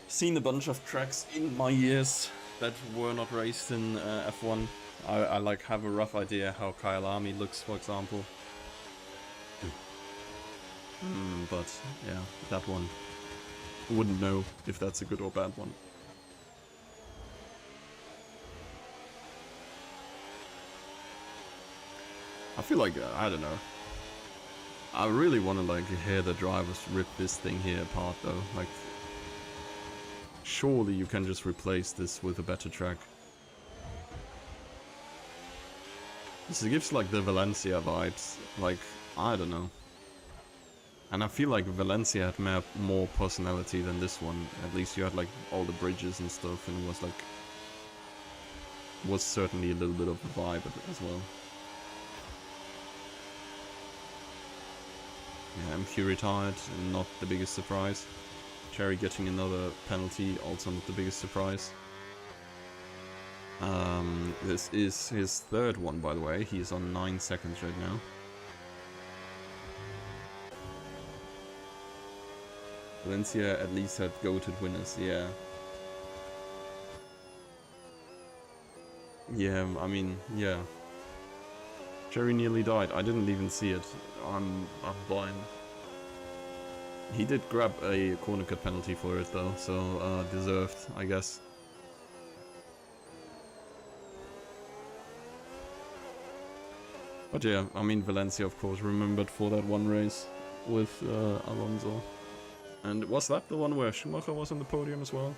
Seen a bunch of tracks in my years that were not raced in F1. I like have a rough idea how Kyalami looks, for example. But yeah, that one. Wouldn't know if that's a good or bad one. I feel like, I don't know. I really want to like hear the drivers rip this thing here apart though. Like, surely you can just replace this with a better track. This gives like the Valencia vibes. Like, I don't know. And I feel like Valencia had more personality than this one. At least you had like all the bridges and stuff, and it was like... was certainly a little bit of a vibe as well. Yeah, MQ retired, not the biggest surprise. Cherry getting another penalty, also not the biggest surprise. This is his third one, by the way. He's on 9 seconds right now. Valencia at least had goated winners, yeah. Yeah, I mean, yeah. Cherry nearly died. I didn't even see it. I'm blind. He did grab a corner cut penalty for it though, so deserved, I guess. But yeah, I mean Valencia of course remembered for that one race with Alonso. And was that the one where Schumacher was on the podium as well?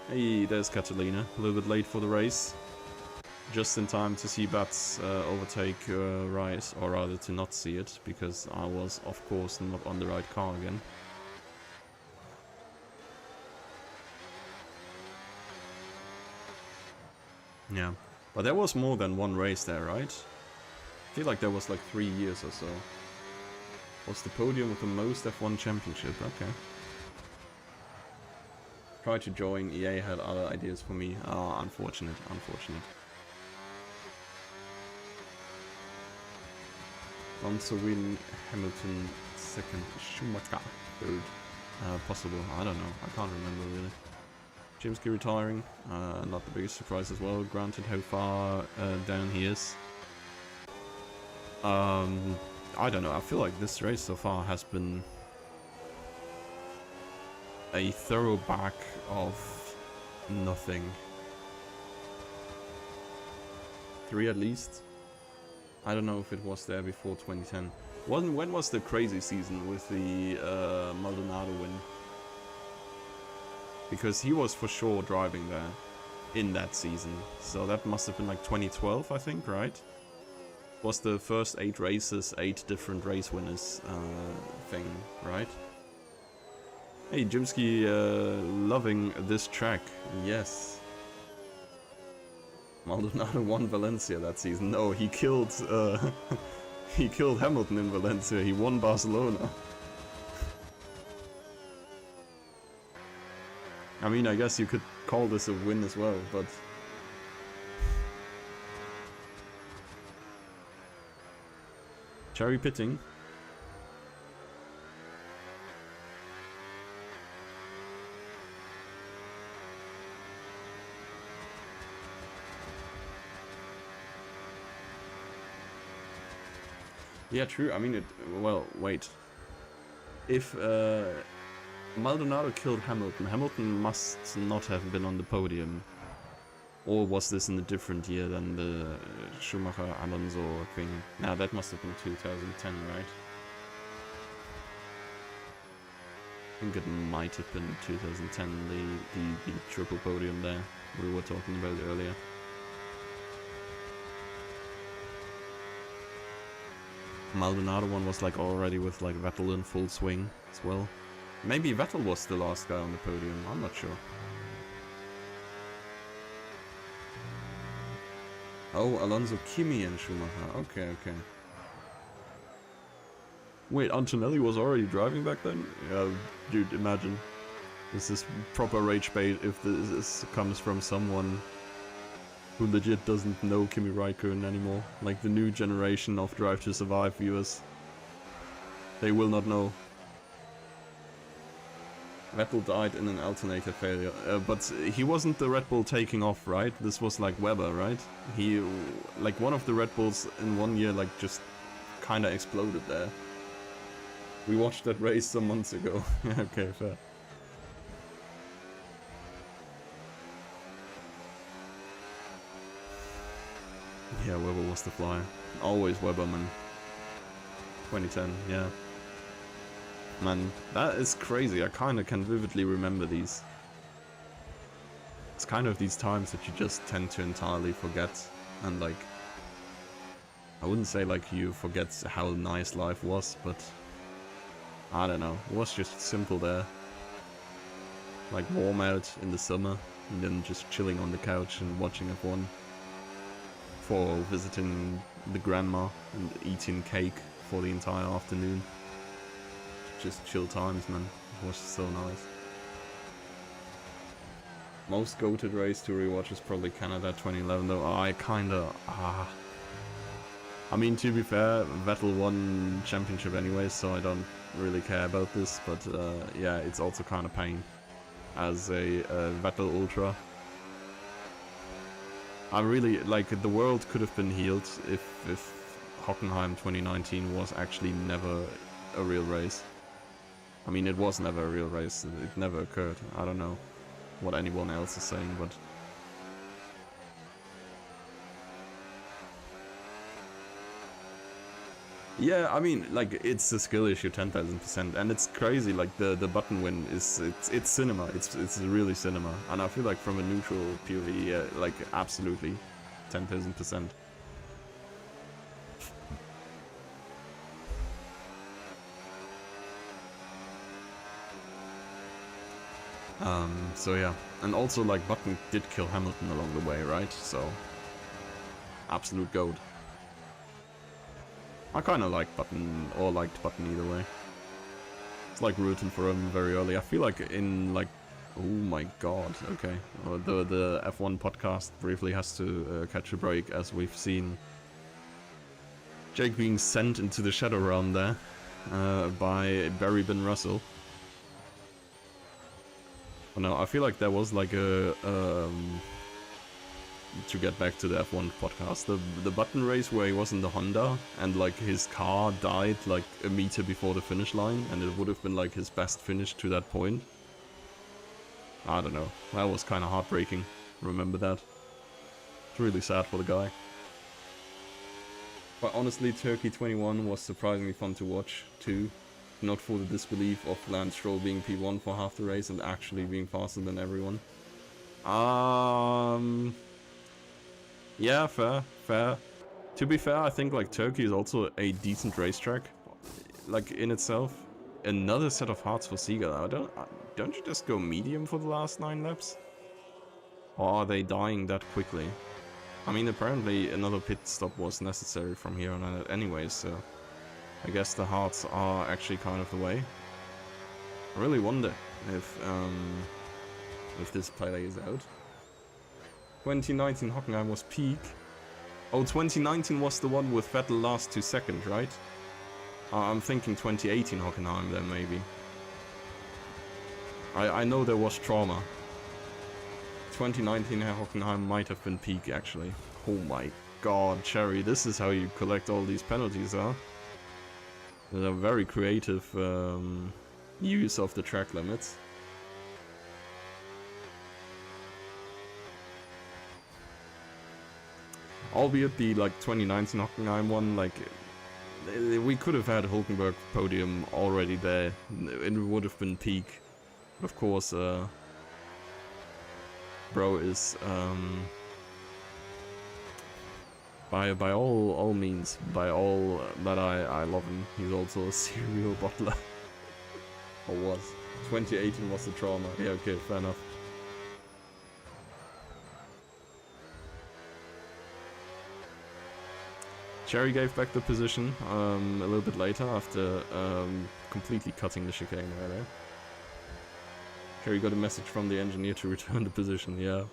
Hey, there's Catalina, a little bit late for the race. Just in time to see Bats overtake Rice, or rather to not see it, because I was of course not on the right car again. Yeah, but there was more than one race there, right? I feel like there was like 3 years or so. Was the podium with the most F1 championship, okay. Tried to join, EA had other ideas for me. Oh, unfortunate, unfortunate. Alonso win, Hamilton second. Schumacher third. Possible. I don't know. I can't remember really. Jimsky retiring. Not the biggest surprise as well. Granted how far down he is. I don't know. I feel like this race so far has been a throwback of nothing. 3 at least. I don't know if it was there before 2010. When was the crazy season with the Maldonado win? Because he was for sure driving there in that season. So that must have been like 2012, I think, right? Was the first 8 races, 8 different race winners thing, right? Hey, Jimsky, loving this track. Yes. Maldonado won Valencia that season. No, he killed he killed Hamilton in Valencia. He won Barcelona. I mean, I guess you could call this a win as well, but cherry pitting. Yeah, true. I mean, well, wait. If Maldonado killed Hamilton, Hamilton must not have been on the podium. Or was this in a different year than the Schumacher-Alonso thing? Nah, that must have been 2010, right? I think it might have been 2010, the triple podium there we were talking about earlier. Maldonado one was like already with like Vettel in full swing as well. Maybe Vettel was the last guy on the podium, I'm not sure. Oh, Alonso, Kimi and Schumacher. Okay, okay. Wait, Antonelli was already driving back then? Yeah, dude, imagine. This is proper rage bait if this comes from someone who legit doesn't know Kimi Raikkonen anymore. Like the new generation of Drive to Survive viewers. They will not know. Vettel died in an alternator failure, but he wasn't the Red Bull taking off, right? This was like Weber, right? He, like one of the Red Bulls in 1 year, like just kinda exploded there. We watched that race some months ago. Okay, fair. Yeah, Weber was the flyer. Always Weber, man. 2010, yeah. Man, that is crazy. I kinda can vividly remember these. It's kind of these times that you just tend to entirely forget. And like, I wouldn't say like you forget how nice life was, but I don't know. It was just simple there. Like warm out in the summer, and then just chilling on the couch and watching F1. For visiting the grandma and eating cake for the entire afternoon. Just chill times, man. It was so nice. Most goated race to rewatch is probably Canada 2011 though. I kinda... I mean, to be fair, Vettel won championship anyway, so I don't really care about this, but yeah, it's also kinda pain as a Vettel ultra. I really, like, the world could have been healed if Hockenheim 2019 was actually never a real race. I mean, it was never a real race, it never occurred. I don't know what anyone else is saying, but... Yeah, I mean, like, it's a skill issue 10,000%, and it's crazy, like, the button win is, it's cinema, it's really cinema, and I feel like from a neutral POV, yeah, like, absolutely, 10,000%. So yeah, and also, like, Button did kill Hamilton along the way, right, so, absolute goat. I kinda like Button, or liked Button either way. It's like rooting for him very early. I feel like in like, oh my god, okay. The F1 podcast briefly has to catch a break as we've seen Jake being sent into the Shadow Realm there. by Barry Ben Russell. Oh no, I feel like there was like a to get back to the F1 podcast, the button race where he was in the Honda and like his car died like a meter before the finish line, and it would have been like his best finish to that point. I don't know, that was kind of heartbreaking. Remember that? It's really sad for the guy. But honestly, Turkey 21 was surprisingly fun to watch too. Not for the disbelief of Lance Stroll being P1 for half the race and actually being faster than everyone. Yeah, fair. To be fair, I think like Turkey is also a decent racetrack, like in itself. Another set of hearts for Seagull. Don't you just go medium for the last 9 laps? Or are they dying that quickly? I mean, apparently another pit stop was necessary from here on out anyway, so I guess the hearts are actually kind of the way. I really wonder if this plays out. 2019 Hockenheim was peak. Oh, 2019 was the one with Vettel last to second, right? I'm thinking 2018 Hockenheim then, maybe. I know there was trauma. 2019 Hockenheim might have been peak, actually. Oh my god, Cherry, this is how you collect all these penalties, huh? There's a very creative use of the track limits. Albeit the like 2019 Hockenheim one, like we could have had Hulkenberg podium already there. It would have been peak. But of course, bro is by all means, by all that I love him, he's also a serial bottler. Or was. 2018 was the trauma. Yeah, okay, fair enough. Cherry gave back the position a little bit later after completely cutting the chicane right there. Cherry got a message from the engineer to return the position, yeah.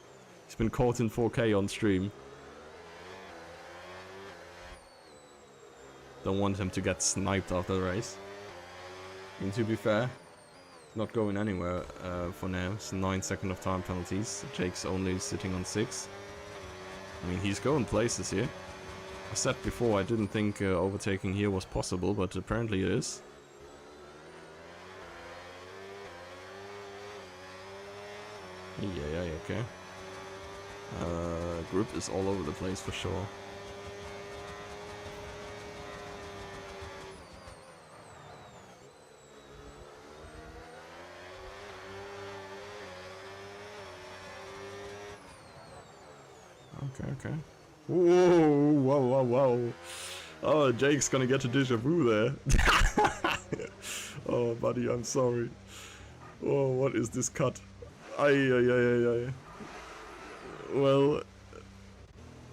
He's been caught in 4K on stream. Don't want him to get sniped after the race. And to be fair, not going anywhere for now. It's 9 seconds of time penalties. Jake's only sitting on 6. I mean, he's going places here. I said before I didn't think overtaking here was possible, but apparently it is. Yeah, okay. Grip is all over the place for sure. Okay. Whoa. Oh, Jake's gonna get a déjà vu there. Oh, buddy, I'm sorry. Oh, what is this cut? Ay. Well,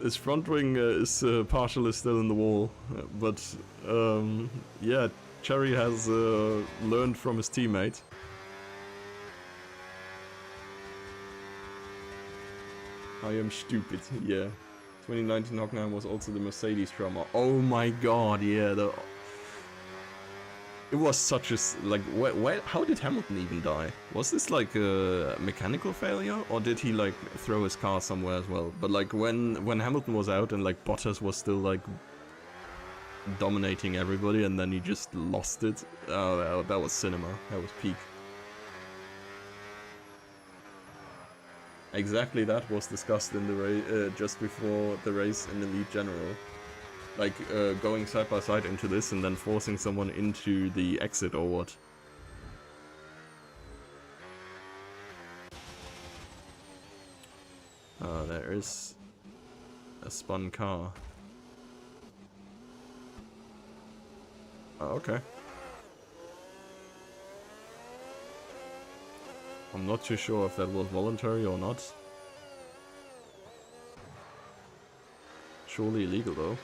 his front wing is partially still in the wall, but yeah, Cherry has learned from his teammate. I am stupid, yeah. 2019 Hockenheim was also the Mercedes trauma. Oh my god, yeah. It was such a... like, how did Hamilton even die? Was this like a mechanical failure? Or did he like throw his car somewhere as well? But like when Hamilton was out and like Bottas was still like dominating everybody and then he just lost it. Oh, that was cinema. That was peak. Exactly, that was discussed in the race just before the race in the lead general. Like going side by side into this and then forcing someone into the exit or what. There is a spun car. Oh, okay. I'm not too sure if that was voluntary or not. Surely illegal though.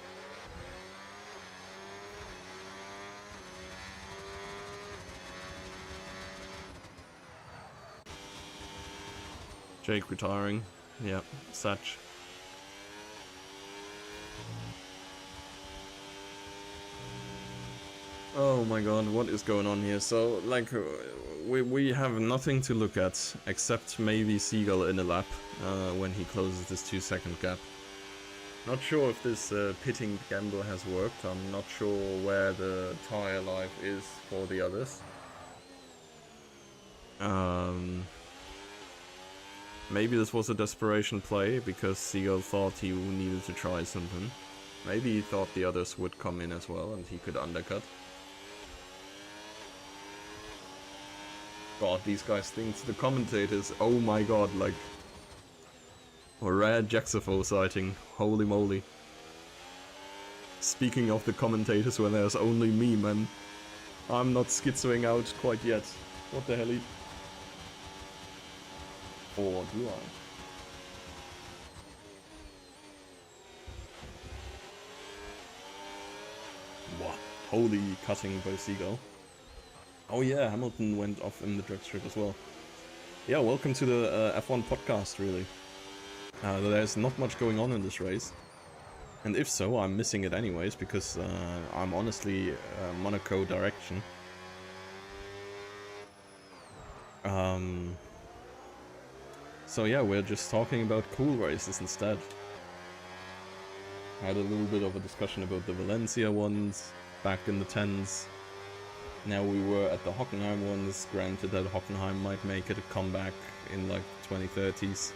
Jake retiring. Yeah, such. Oh my god, what is going on here? So, like, we have nothing to look at except maybe Seagull in a lap when he closes this 2-second gap. Not sure if this pitting gamble has worked. I'm not sure where the tire life is for the others. Maybe this was a desperation play because Seagull thought he needed to try something. Maybe he thought the others would come in as well and he could undercut. God, these guys think the commentators, oh my god, like, a rare Jaxafo sighting, holy moly. Speaking of the commentators when there's only me, man, I'm not schizoing out quite yet. What the hell? Or do I? What? Holy cutting by Seagull. Oh yeah, Hamilton went off in the drag strip as well. Yeah, welcome to the F1 podcast, really. There's not much going on in this race. And if so, I'm missing it anyways, because I'm honestly Monaco direction. So yeah, we're just talking about cool races instead. Had a little bit of a discussion about the Valencia ones back in the 10s. Now we were at the Hockenheim ones, granted that Hockenheim might make it a comeback in like 2030s.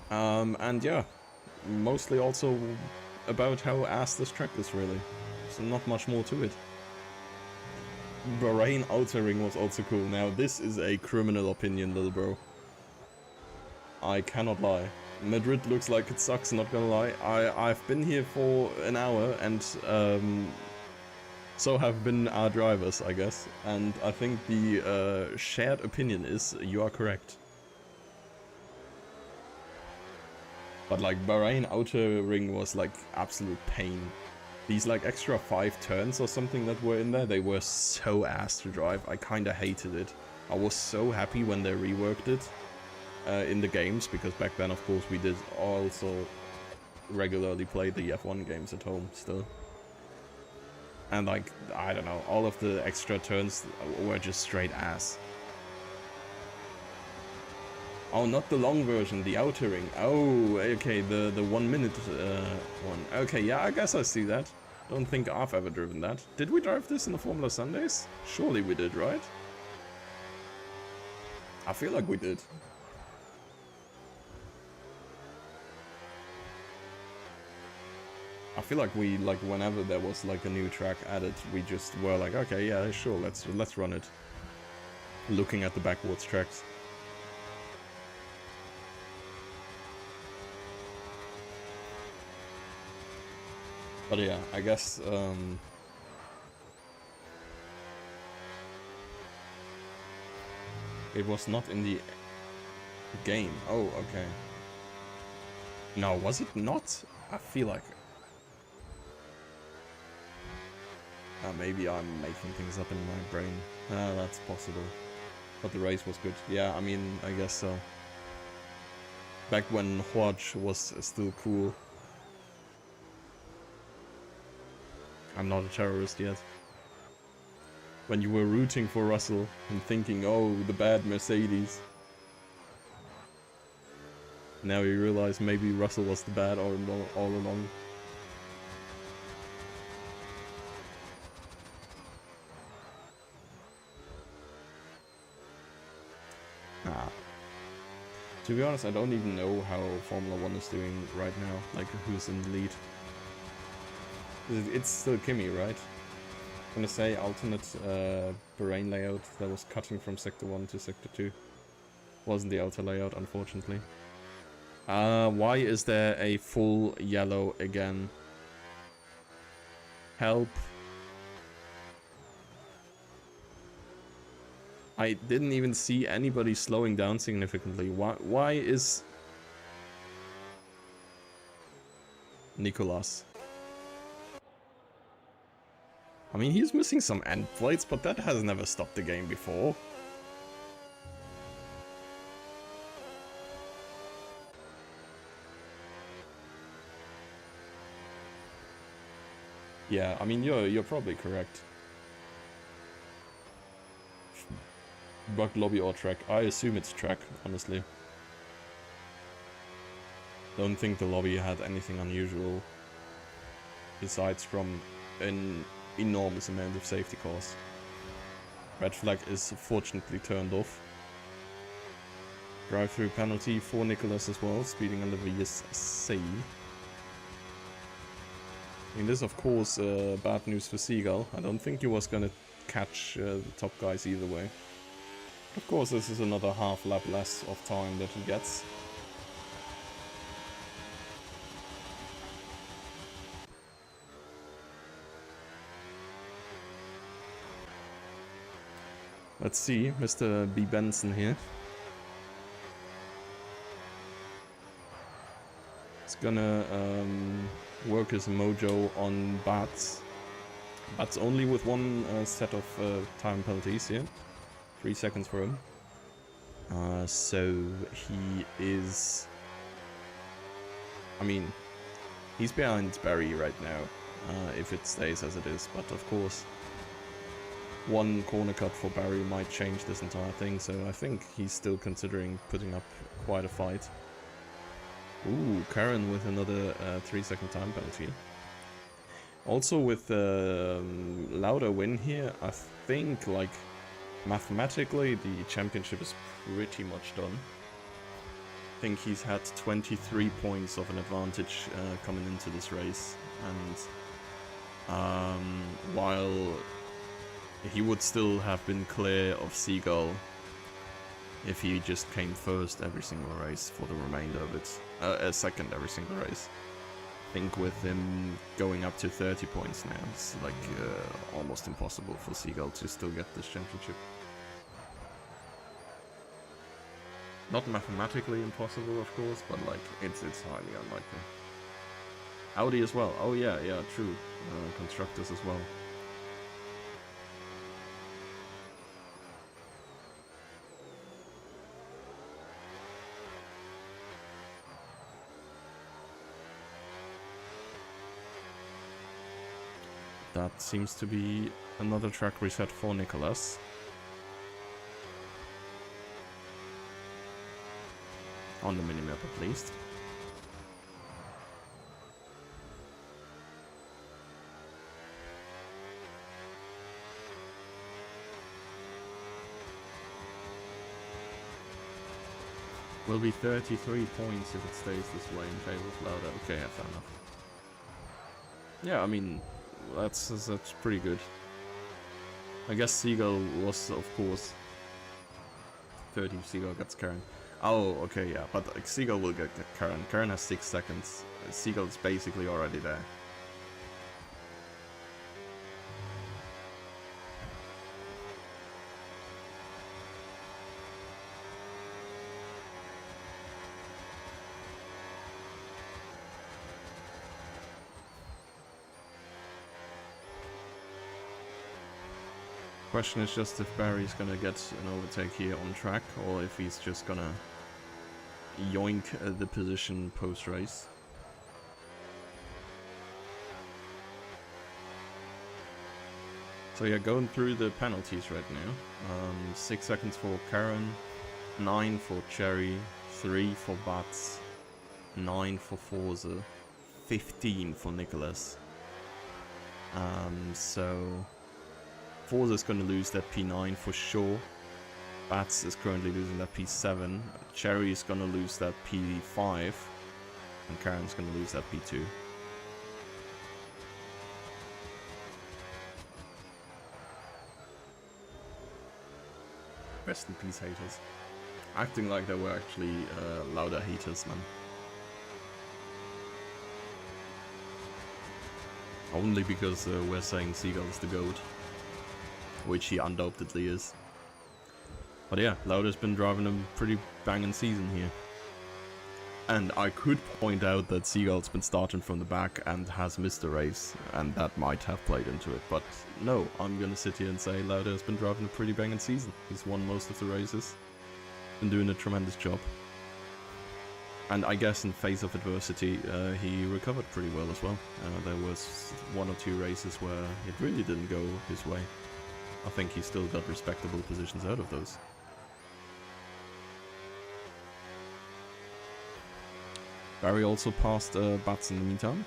And yeah, mostly also about how ass this track is really. So not much more to it. Bahrain Outer Ring was also cool. Now this is a criminal opinion, little bro. I cannot lie. Madrid looks like it sucks, not gonna lie. I've been here for an hour and so have been our drivers, I guess. And I think the shared opinion is you are correct. But like Bahrain Outer Ring was like absolute pain. These like extra 5 turns or something that were in there, they were so ass to drive. I kinda hated it. I was so happy when they reworked it in the games, because back then of course we did also regularly play the F1 games at home still. And like, I don't know, all of the extra turns were just straight ass. Oh, not the long version, the outer ring. Oh, okay, the 1 minute one. Okay, yeah, I guess I see that. Don't think I've ever driven that. Did we drive this in the Formula Sundays? Surely we did, right? I feel like we did. I feel like we, like, whenever there was like a new track added, we just were like, okay, yeah, sure, let's run it. Looking at the backwards tracks. But yeah, I guess it was not in the game. Oh, okay. No, was it not? I feel like maybe I'm making things up in my brain. That's possible. But the race was good. Yeah, I mean, I guess so. Back when Hodge was still cool. I'm not a terrorist yet. When you were rooting for Russell and thinking, oh, the bad Mercedes. Now you realize maybe Russell was the bad all along. Nah. To be honest, I don't even know how Formula 1 is doing right now. Like, who's in the lead. It's still Kimi, right? I'm gonna say alternate Bahrain layout that was cutting from Sector 1 to Sector 2. Wasn't the outer layout, unfortunately. Why is there a full yellow again? Help. I didn't even see anybody slowing down significantly. Why is Nicolas? I mean, he's missing some end plates, but that has never stopped the game before. Yeah, I mean, you're probably correct. Bug lobby or track? I assume it's track, honestly. Don't think the lobby had anything unusual besides from an enormous amount of safety cars. Red flag is fortunately turned off. Drive-through penalty for Nicholas as well, speeding under VSC. I mean, this of course bad news for Seagull. I don't think he was gonna catch the top guys either way. Of course, this is another half lap less of time that he gets. Let's see, Mr. B. Benson here. He's gonna work his mojo on Bats. Bats only with one set of time penalties here. 3 seconds for him. So he is... I mean, he's behind Barry right now, if it stays as it is, but of course one corner cut for Barry might change this entire thing, so I think he's still considering putting up quite a fight. Ooh, Karen with another 3-second time penalty. Also with Lauda win here, I think, like, mathematically the championship is pretty much done. I think he's had 23 points of an advantage coming into this race, and while he would still have been clear of Seagull if he just came first every single race for the remainder of it, second every single race. I think with him going up to 30 points now, it's like almost impossible for Seagull to still get this championship. Not mathematically impossible, of course, but like it's highly unlikely. Audi as well. Oh yeah, true. Constructors as well. That seems to be another track reset for Nicholas. On the minimap at least. Will be 33 points if it stays this way in favor of Lauda. Okay, yeah, fair enough. Yeah, I mean, that's pretty good. I guess Seagull was, of course, 30 Seagull gets Karen. Oh, okay, yeah, but like, Seagull will get Karen. Karen has 6 seconds. Seagull's basically already there. Question is just if Barry's gonna get an overtake here on track, or if he's just gonna yoink the position post-race. So yeah, going through the penalties right now. 6 seconds for Karen, 9 for Cherry, 3 for Bats, 9 for Forza, 15 for Nicholas. So Forza is going to lose that P9 for sure. Bats is currently losing that P7. Cherry is going to lose that P5. And Karen's going to lose that P2. Rest in peace, haters. Acting like they were actually Lauda haters, man. Only because we're saying Seagull's the GOAT. Which he undoubtedly is. But yeah, Lauda's been driving a pretty banging season here. And I could point out that Seagull's been starting from the back and has missed a race, and that might have played into it. But no, I'm gonna sit here and say Lauda's been driving a pretty banging season. He's won most of the races. Been doing a tremendous job. And I guess in face of adversity, he recovered pretty well as well. There was 1 or 2 races where it really didn't go his way. I think he still got respectable positions out of those. Barry also passed Bats in the meantime.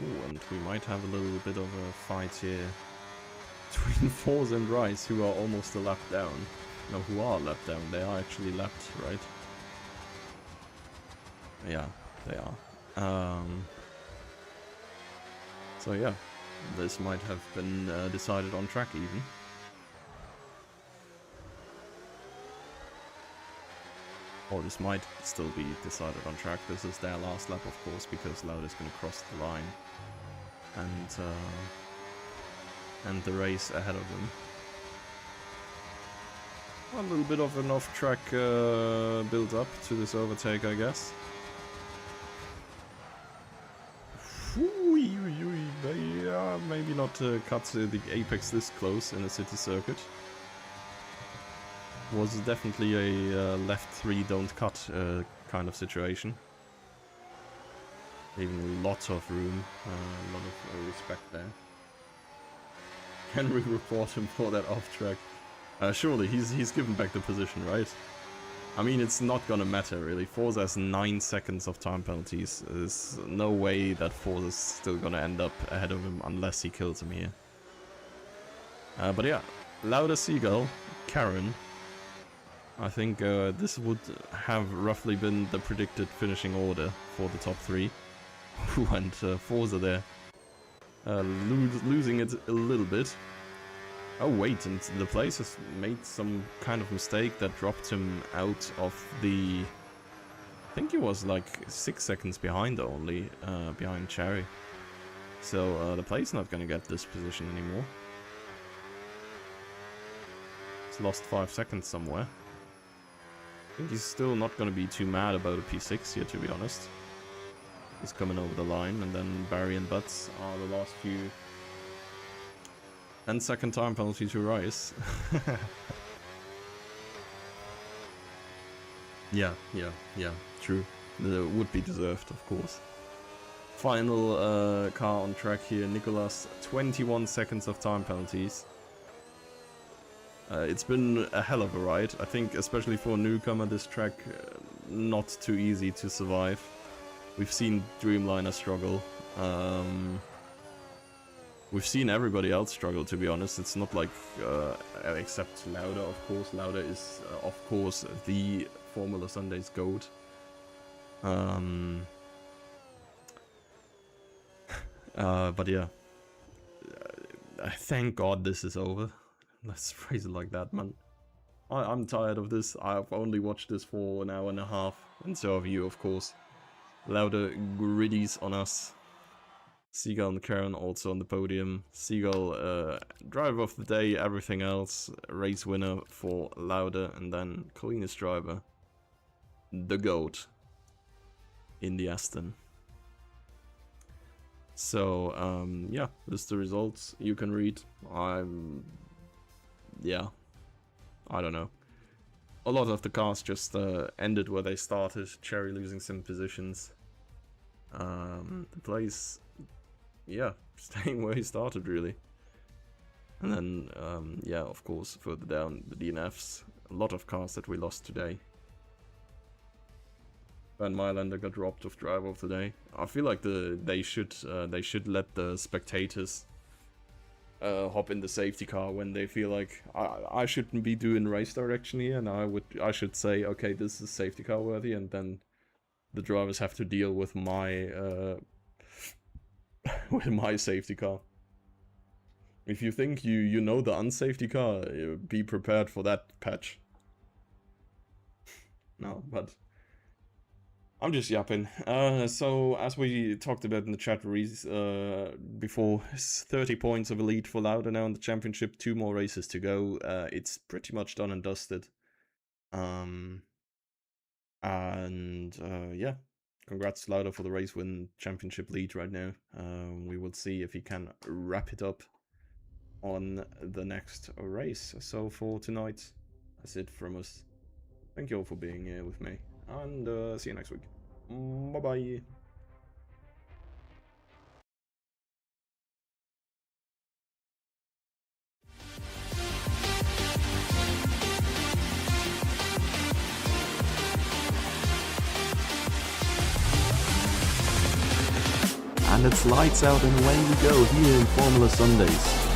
Ooh, and we might have a little bit of a fight here between Force and Rice, who are almost a lap down. No, who are lap down. They are actually lapped, right? Yeah, they are. So yeah, this might have been decided on track even. Or this might still be decided on track. This is their last lap, of course, because Lauda's going to cross the line. And the race ahead of them. A little bit of an off-track build-up to this overtake, I guess. Yeah, maybe not cut the apex this close in a city circuit. Was definitely a left 3 don't cut kind of situation. Even lots of room, a lot of respect there. Can we report him for that off-track? Surely, he's given back the position, right? I mean, it's not gonna matter, really. Forza has 9 seconds of time penalties. There's no way that Forza's still gonna end up ahead of him unless he kills him here. But yeah, Lauda, Seagull, Karen. I think this would have roughly been the predicted finishing order for the top 3. And Forza there. Losing it a little bit. Oh wait, and the place has made some kind of mistake that dropped him out of the... I think he was like 6 seconds behind only, behind Cherry. So the play's not gonna get this position anymore. He's lost 5 seconds somewhere. I think he's still not gonna be too mad about a P6 here, to be honest. He's coming over the line, and then Barry and Butts are the last few. And second time penalty to Rice. Yeah, true. It would be deserved, of course. Final car on track here, Nicolas. 21 seconds of time penalties. It's been a hell of a ride. I think, especially for a newcomer, this track not too easy to survive. We've seen Dreamliner struggle. We've seen everybody else struggle, to be honest. It's not like, except Lauda, of course. Lauda is, of course, the Formula Sundays GOAT. But yeah. Thank God this is over. Let's phrase it like that, man. I'm tired of this. I've only watched this for an hour and a half. And so have you, of course. Lauda griddies on us. Seagull and Karen also on the podium. Seagull, driver of the day, everything else. Race winner for Lauda, and then cleanest driver. The GOAT. In the Aston. So, yeah, this is the results you can read. Yeah, I don't know. A lot of the cars just ended where they started. Cherry losing some positions. The place, yeah, staying where he started, really. And then, yeah, of course, further down, the DNFs. A lot of cars that we lost today. Van Mylander got dropped off driver of the day. I feel like they should let the spectators hop in the safety car when they feel like I shouldn't be doing race direction here, and I should say, okay, this is safety car worthy, and then the drivers have to deal with my with my safety car. If you think you know the unsafety car, be prepared for that patch. No, but I'm just yapping. So, as we talked about in the chat before, 30 points of a lead for Lauda now in the championship. 2 more races to go. It's pretty much done and dusted. Yeah, congrats Lauda for the race win championship lead right now. We will see if he can wrap it up on the next race. So for tonight, that's it from us. Thank you all for being here with me, and see you next week. Bye bye. And it's lights out and away we go here in Formula Sundays.